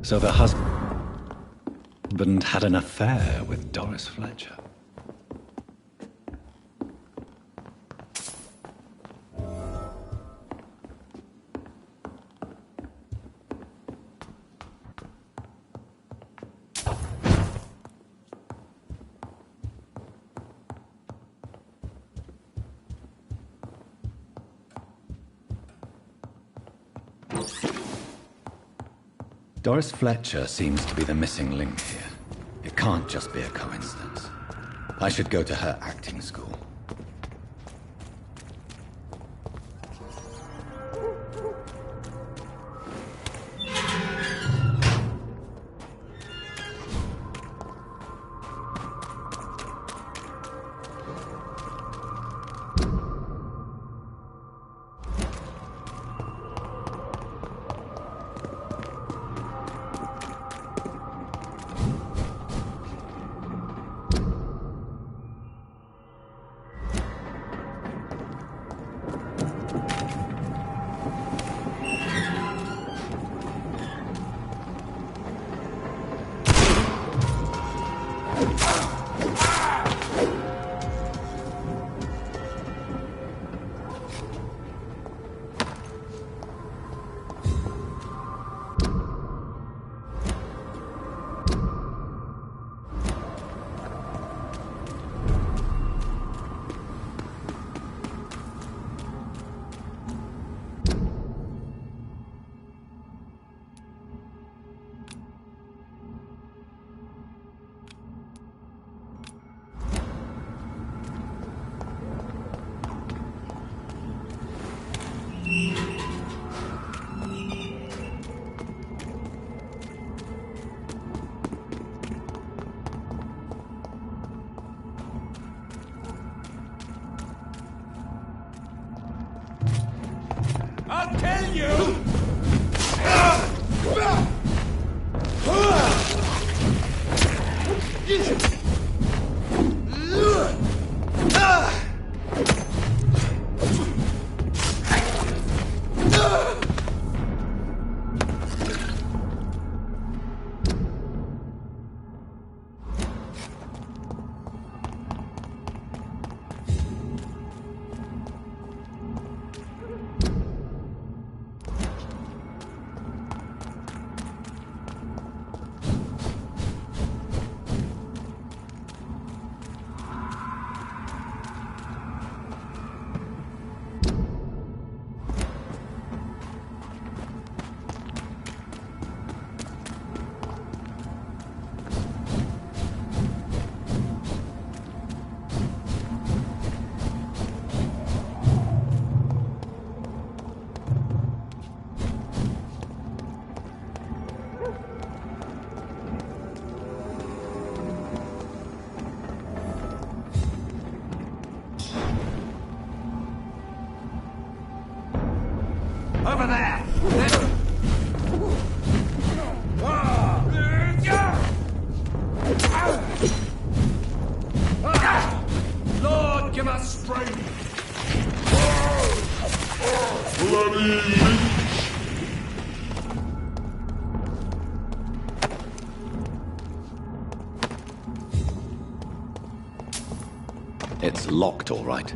So the husband had an affair with Doris Fletcher. Doris Fletcher seems to be the missing link here. It can't just be a coincidence. I should go to her acting school. over there! Lord, give us strength! It's locked, all right.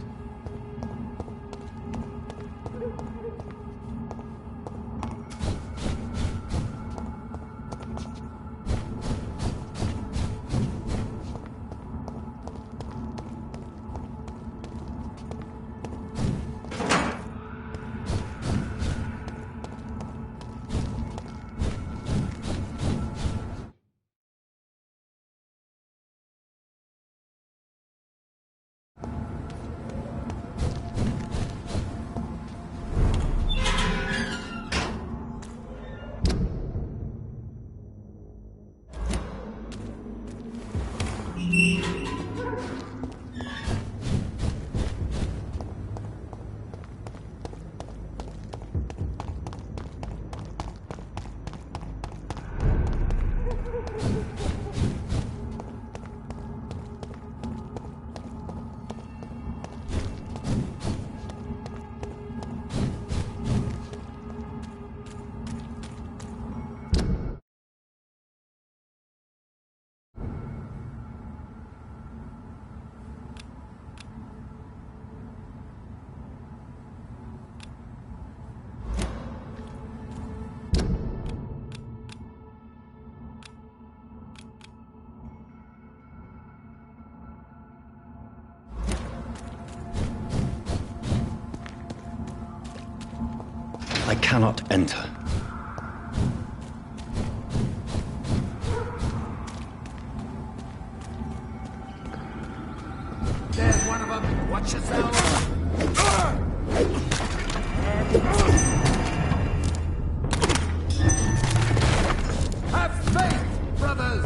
I cannot enter. There's one of them! Watch yourself! Have faith, brothers!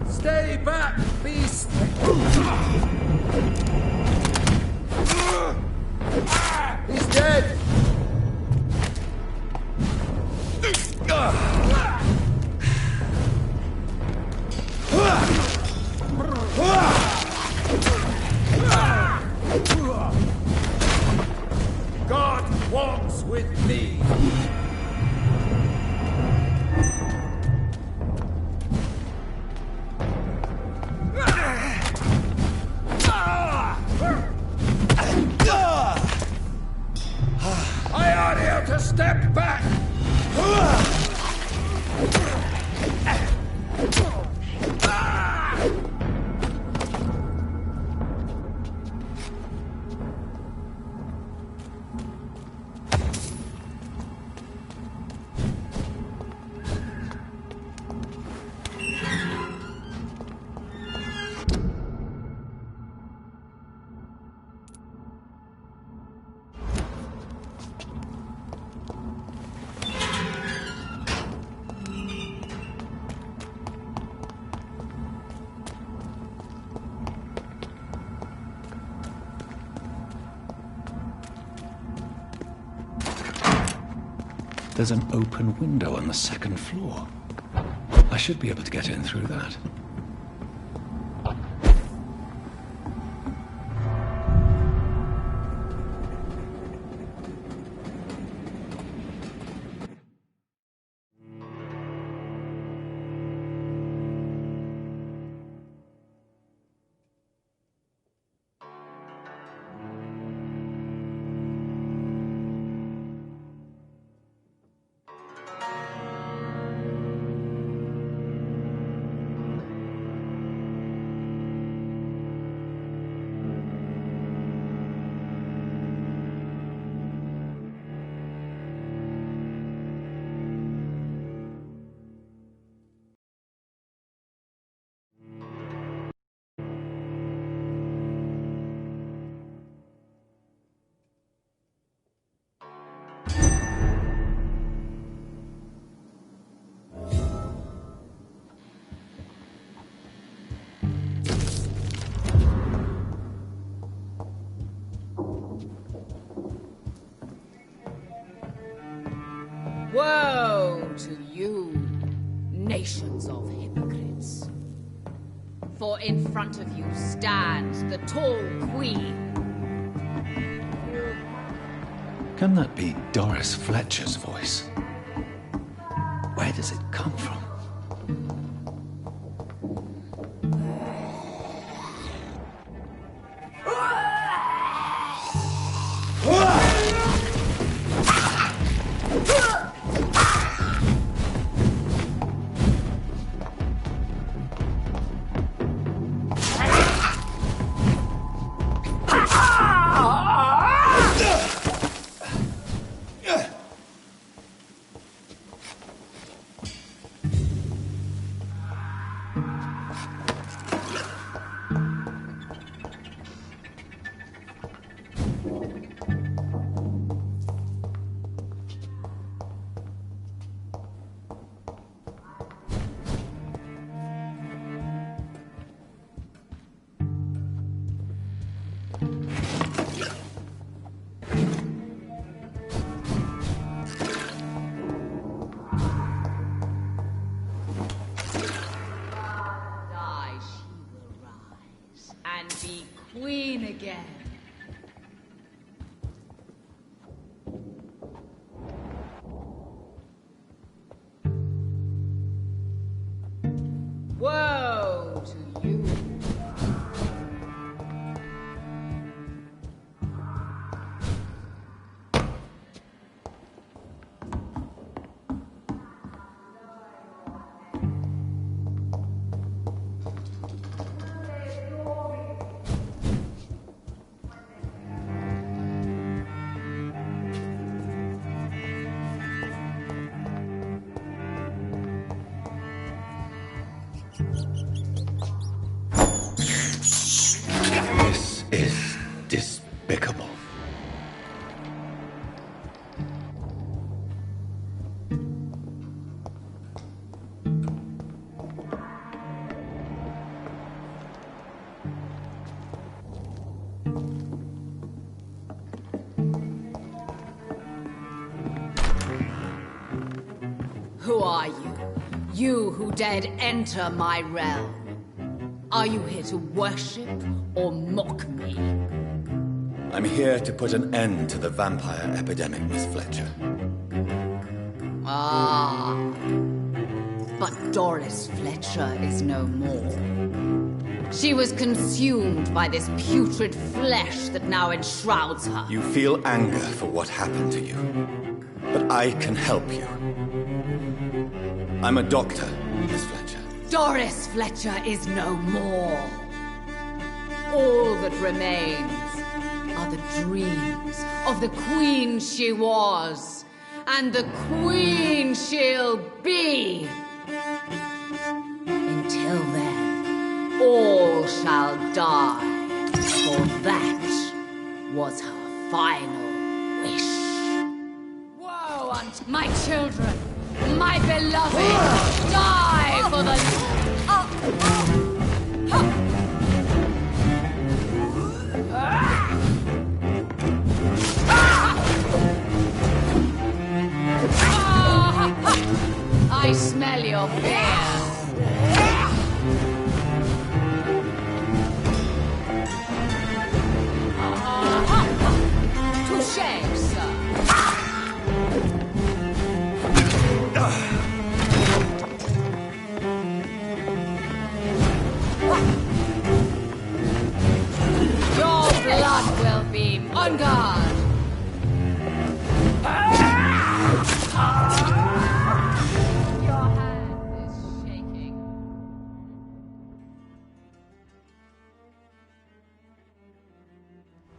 Stay back, beast! He's dead! God walks with me! I ought you to step back! There's an open window on the second floor. I should be able to get in through that. for in front of you stands the tall queen. Can that be Doris Fletcher's voice? Where does it come from? Queen again. Woe to you. This is despicable. Who are you? You who dared enter my realm. Are you here to worship or mock me? I'm here to put an end to the vampire epidemic, Miss Fletcher. Ah. But Doris Fletcher is no more. She was consumed by this putrid flesh that now enshrouds her. You feel anger for what happened to you. But I can help you. I'm a doctor, Miss Fletcher. Doris Fletcher is no more. All that remains are the dreams of the queen she was, and the queen she'll be. Until then, all shall die, for that was her final wish. Woe unto my children, my beloved, die for the... I smell your fear. Touché, sir. Your blood will be on guard. Your hand is shaking.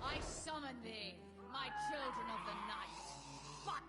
I summon thee, my children of the night. But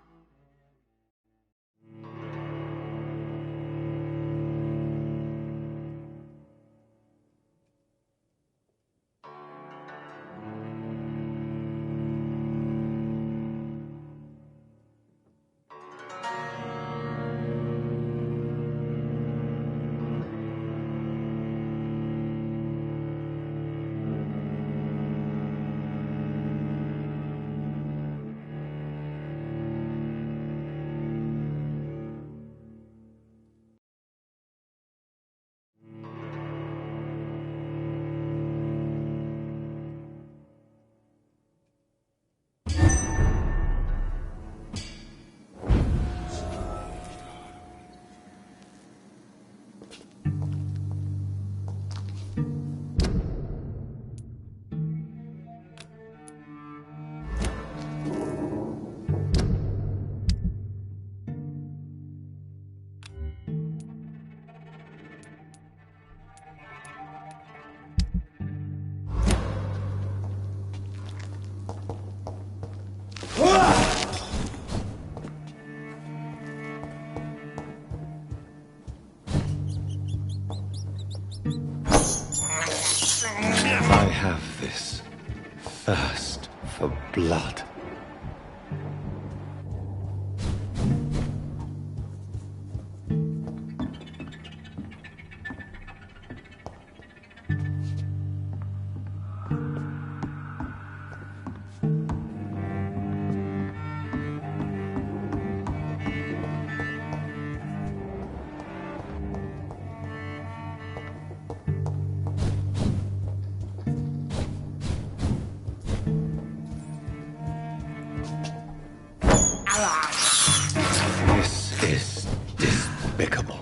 have this thirst for blood. This is despicable.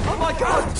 Oh my god!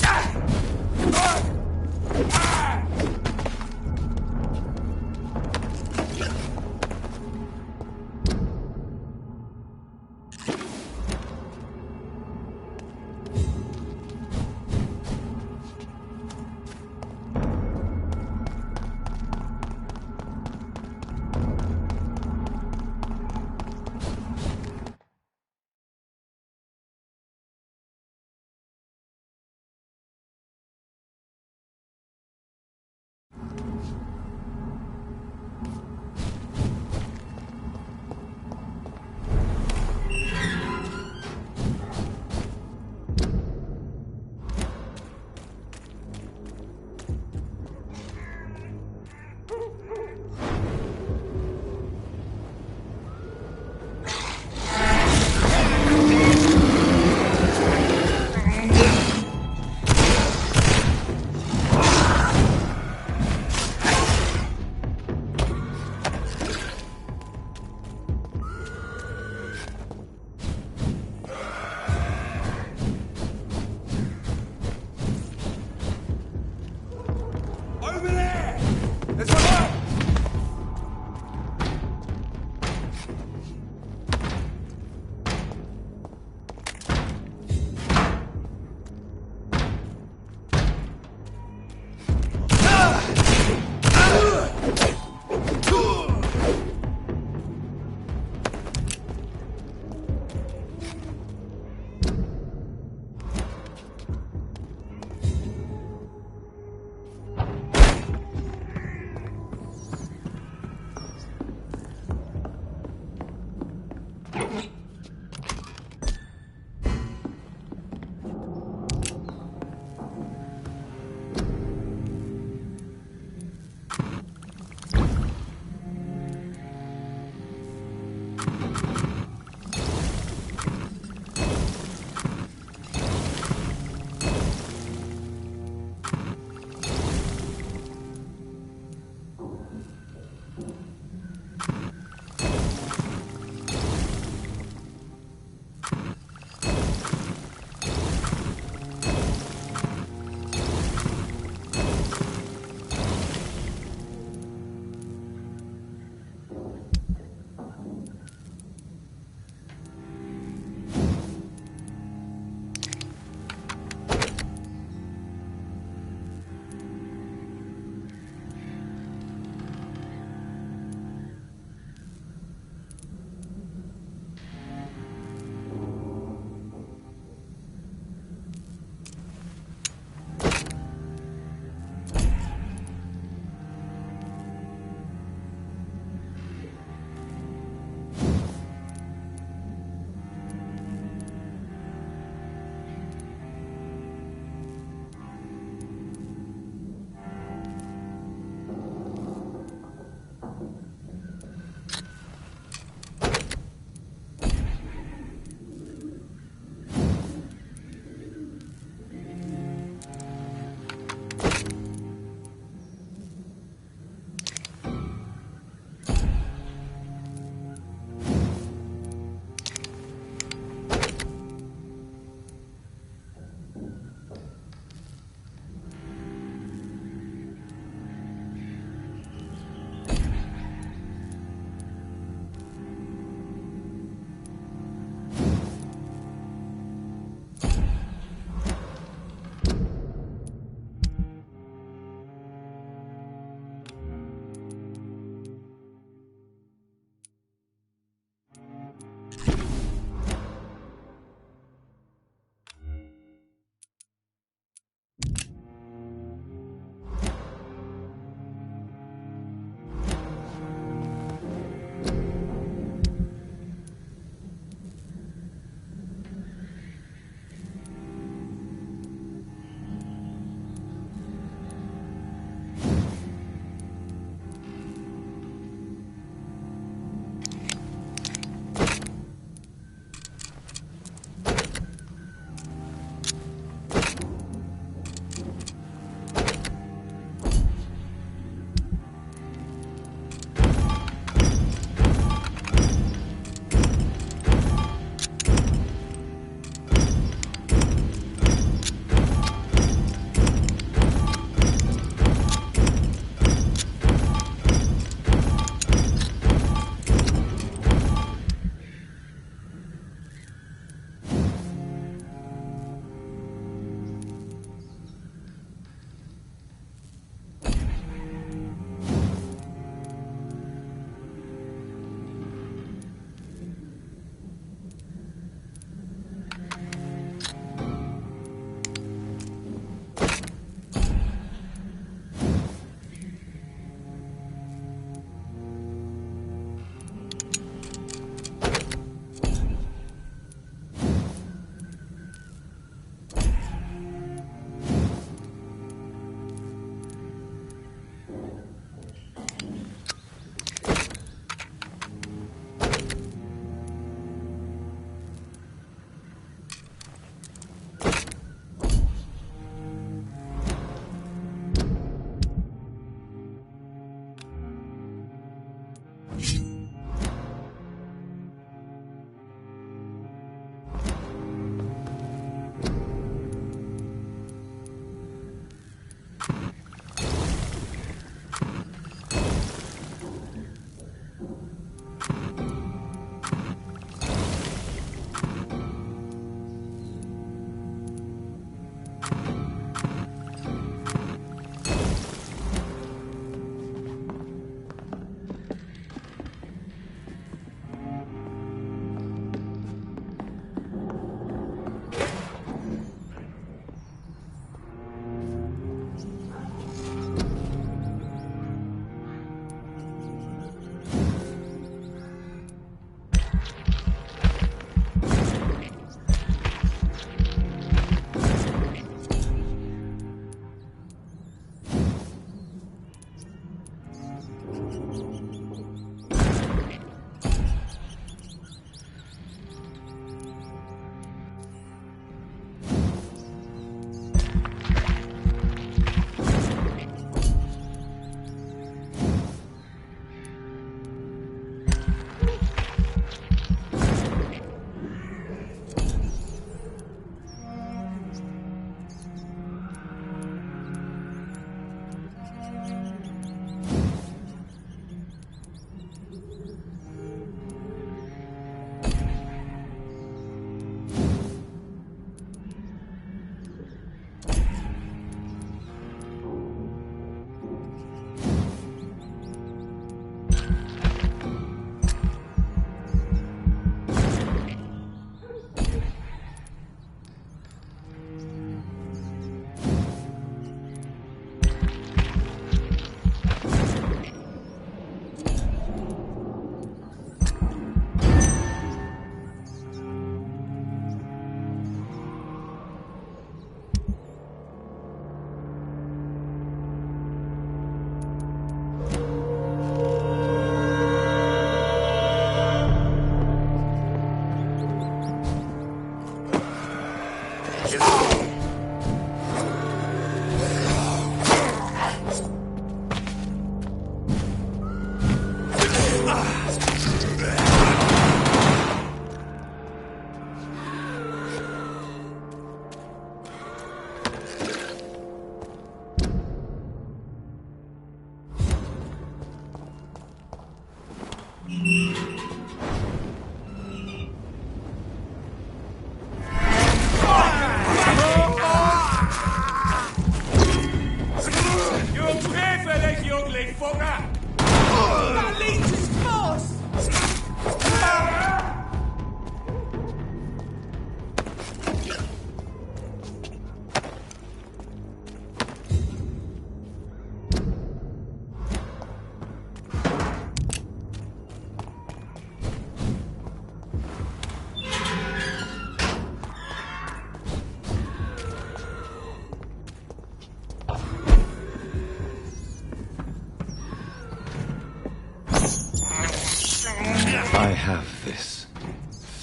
I have this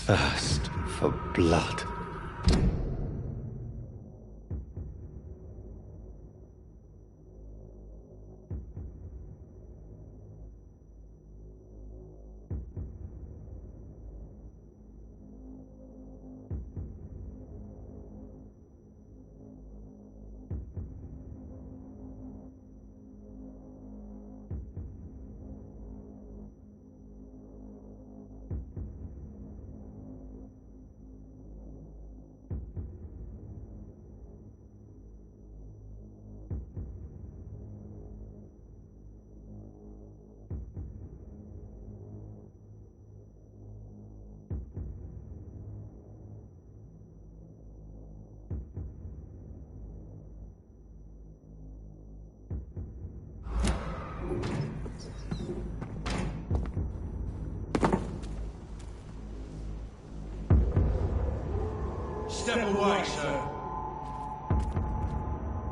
thirst for blood. Step away, sir.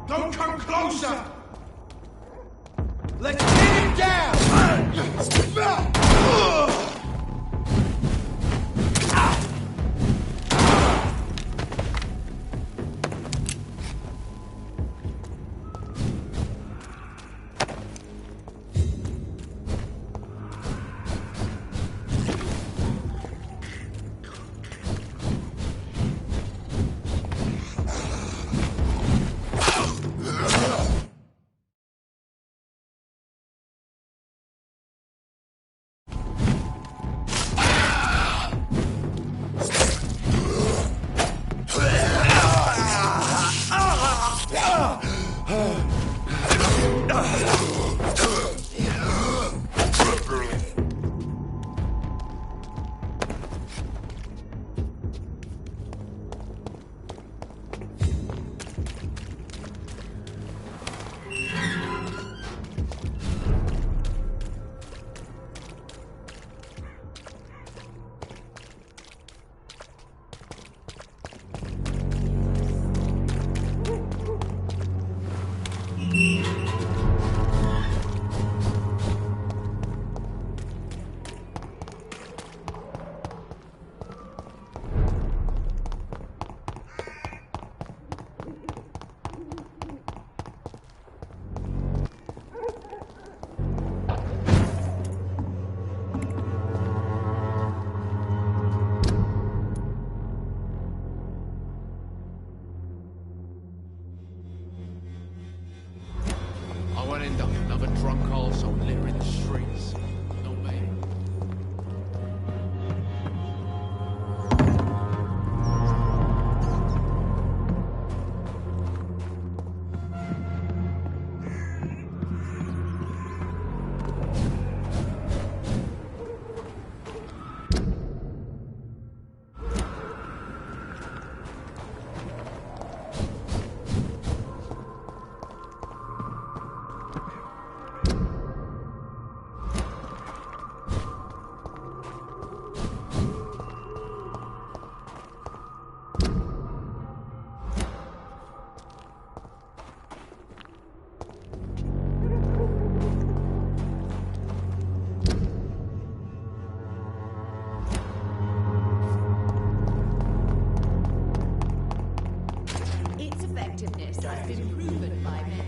Don't come closer! Let's get him down! I won't end up another drunk arsehole littering the streets. Not me. been proven by men.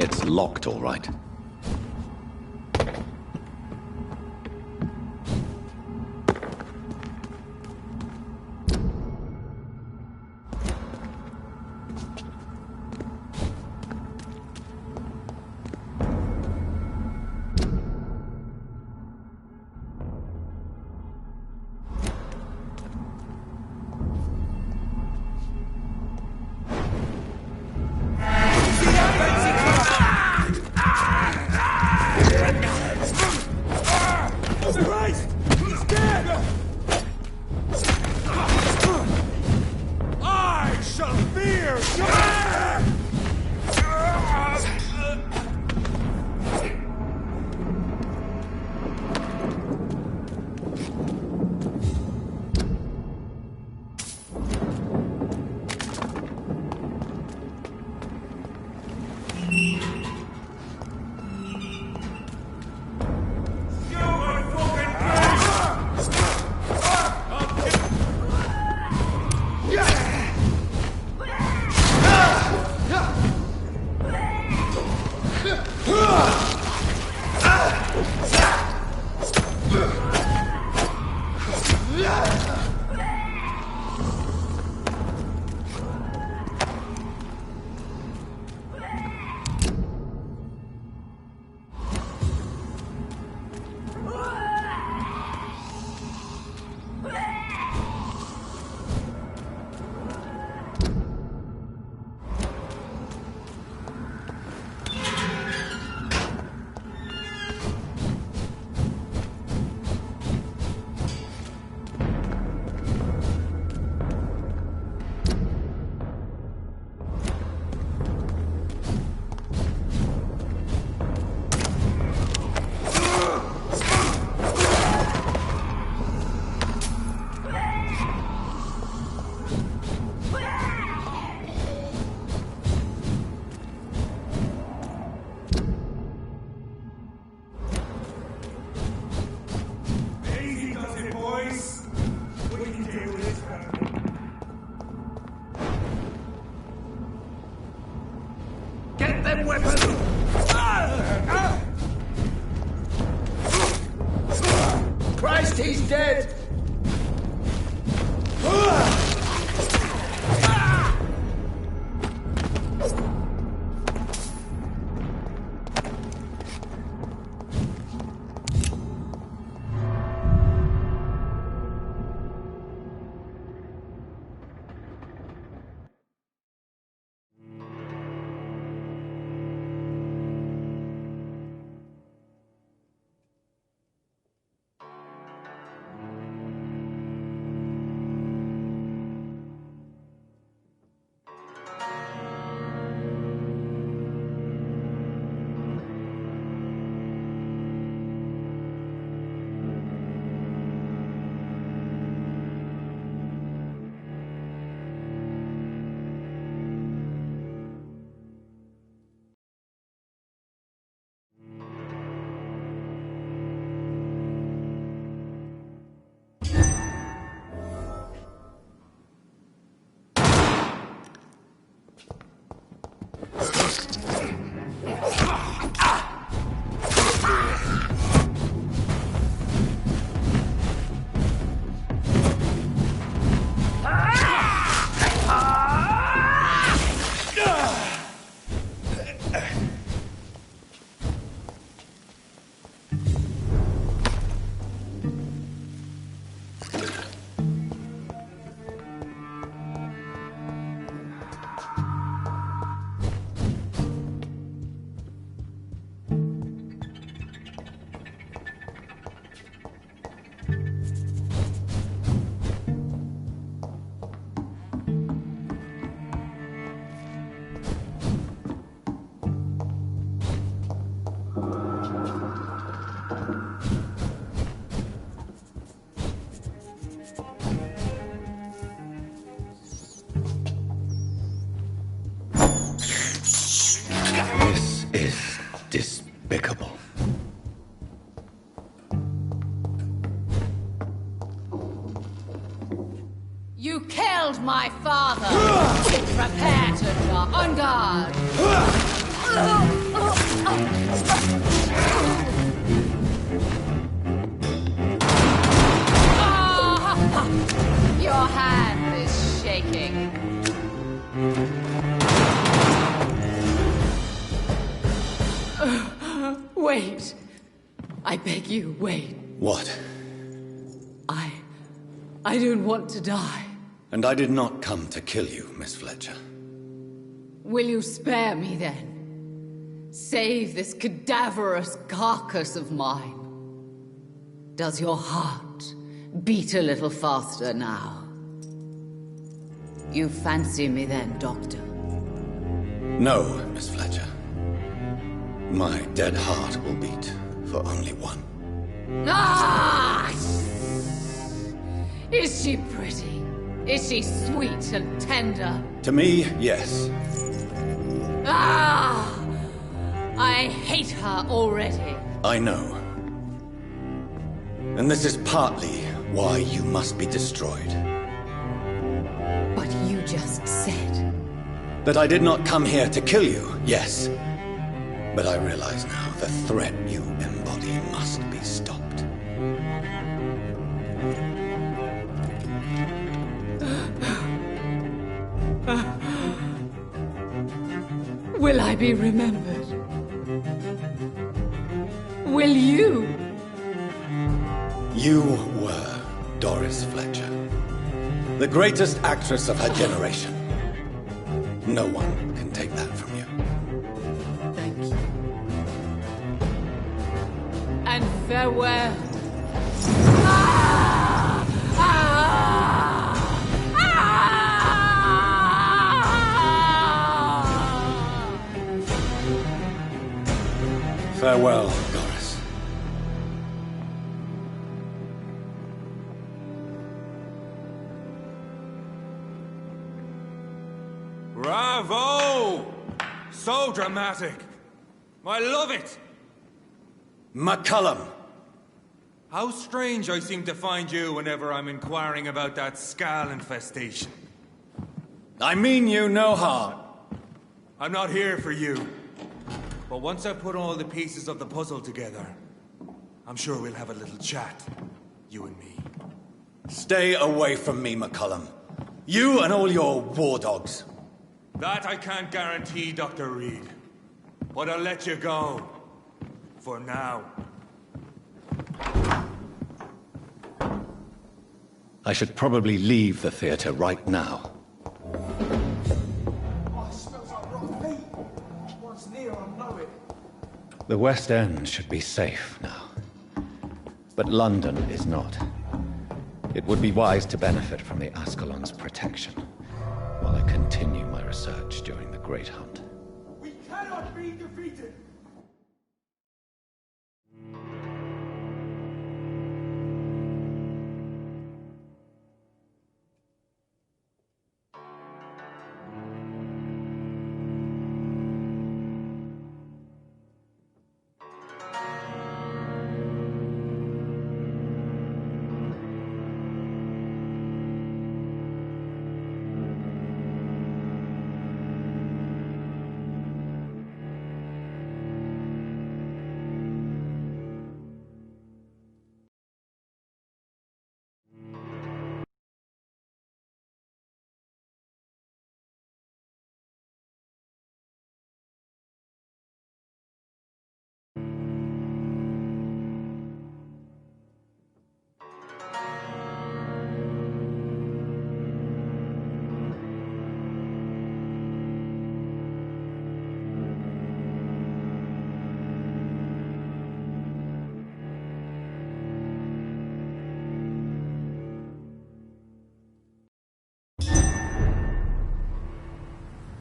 It's locked, all right. Christ, he's dead! You killed my father! Prepare to die on guard! Your hand is shaking. Wait. I beg you, wait. What? I don't want to die. And I did not come to kill you, Miss Fletcher. Will you spare me then? Save this cadaverous carcass of mine. Does your heart beat a little faster now? You fancy me then, Doctor? No, Miss Fletcher. My dead heart will beat for only one. Ah! Is she pretty? Is she sweet and tender? To me, yes. Ah! I hate her already. I know. And this is partly why you must be destroyed. But you just said... That I did not come here to kill you, yes. But I realize now the threat you embody must be stopped. Will I be remembered? Will you? You were Doris Fletcher, the greatest actress of her generation. No one can take that from you. Thank you. And farewell. Ah! Ah! Farewell, Doris. Bravo! So dramatic. I love it. McCullum. How strange I seem to find you whenever I'm inquiring about that Skal infestation. I mean you no harm. I'm not here for you. But once I put all the pieces of the puzzle together, I'm sure we'll have a little chat, you and me. Stay away from me, McCullum. You and all your war dogs. That I can't guarantee, Dr. Reed. But I'll let you go. For now. I should probably leave the theater right now. The West End should be safe now. But London is not. It would be wise to benefit from the Ascalon's protection, while I continue my research during the Great Hunt. We cannot be defeated!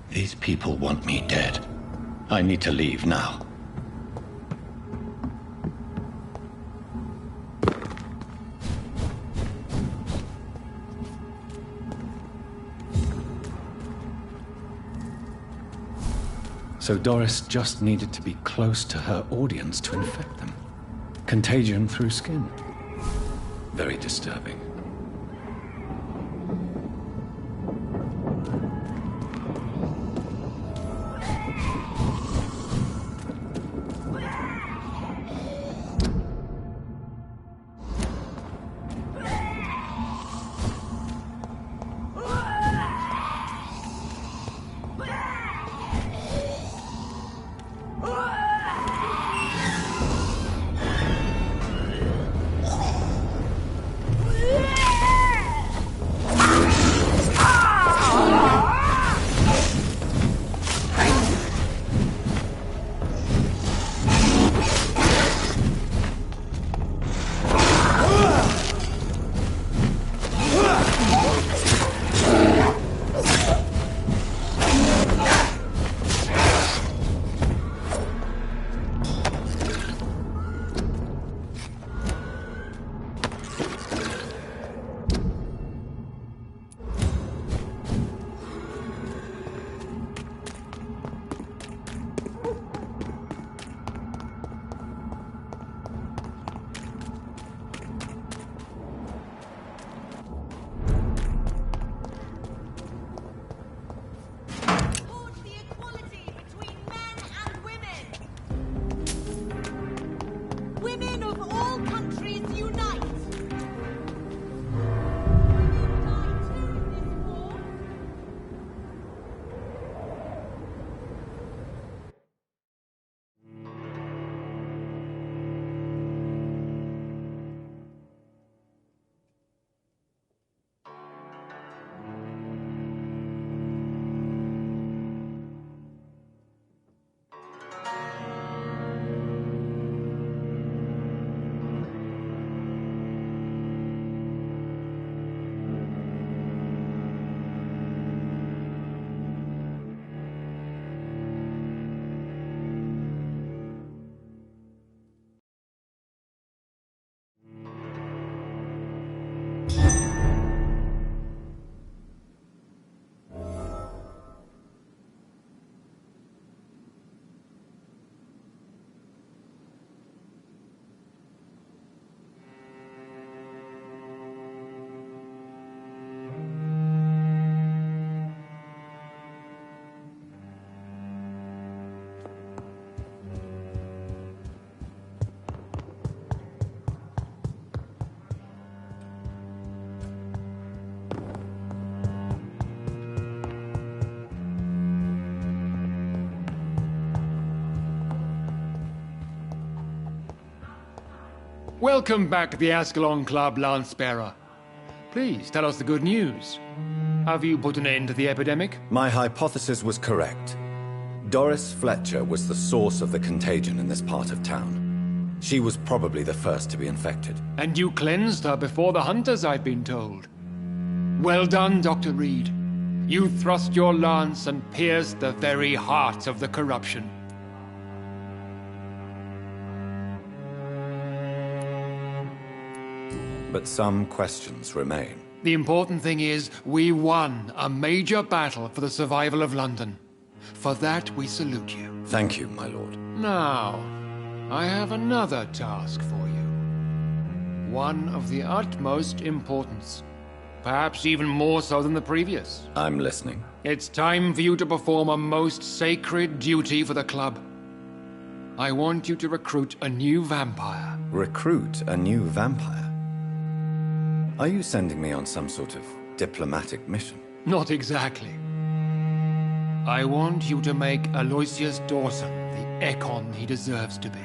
These people want me dead. I need to leave now. So Doris just needed to be close to her audience to infect them. Contagion through skin. Very disturbing. Welcome back to the Ascalon Club, Lance-Bearer. Please tell us the good news. Have you put an end to the epidemic? My hypothesis was correct. Doris Fletcher was the source of the contagion in this part of town. She was probably the first to be infected. And you cleansed her before the hunters, I've been told. Well done, Dr. Reed. You thrust your lance and pierced the very heart of the corruption. But some questions remain. The important thing is, we won a major battle for the survival of London. For that, we salute you. Thank you, my lord. Now, I have another task for you. One of the utmost importance. Perhaps even more so than the previous. I'm listening. It's time for you to perform a most sacred duty for the club. I want you to recruit a new vampire. Recruit a new vampire? Are you sending me on some sort of diplomatic mission? Not exactly. I want you to make Aloysius Dawson the Ekon he deserves to be.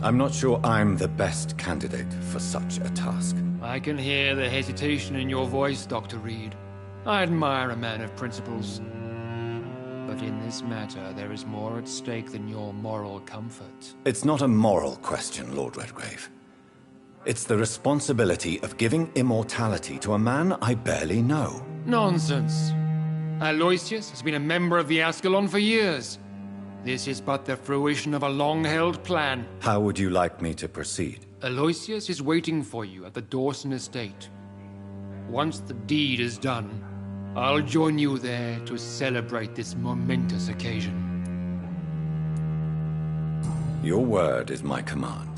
I'm not sure I'm the best candidate for such a task. I can hear the hesitation in your voice, Dr. Reed. I admire a man of principles. But in this matter, there is more at stake than your moral comfort. It's not a moral question, Lord Redgrave. It's the responsibility of giving immortality to a man I barely know. Nonsense. Aloysius has been a member of the Ascalon for years. This is but the fruition of a long-held plan. How would you like me to proceed? Aloysius is waiting for you at the Dawson estate. Once the deed is done, I'll join you there to celebrate this momentous occasion. Your word is my command.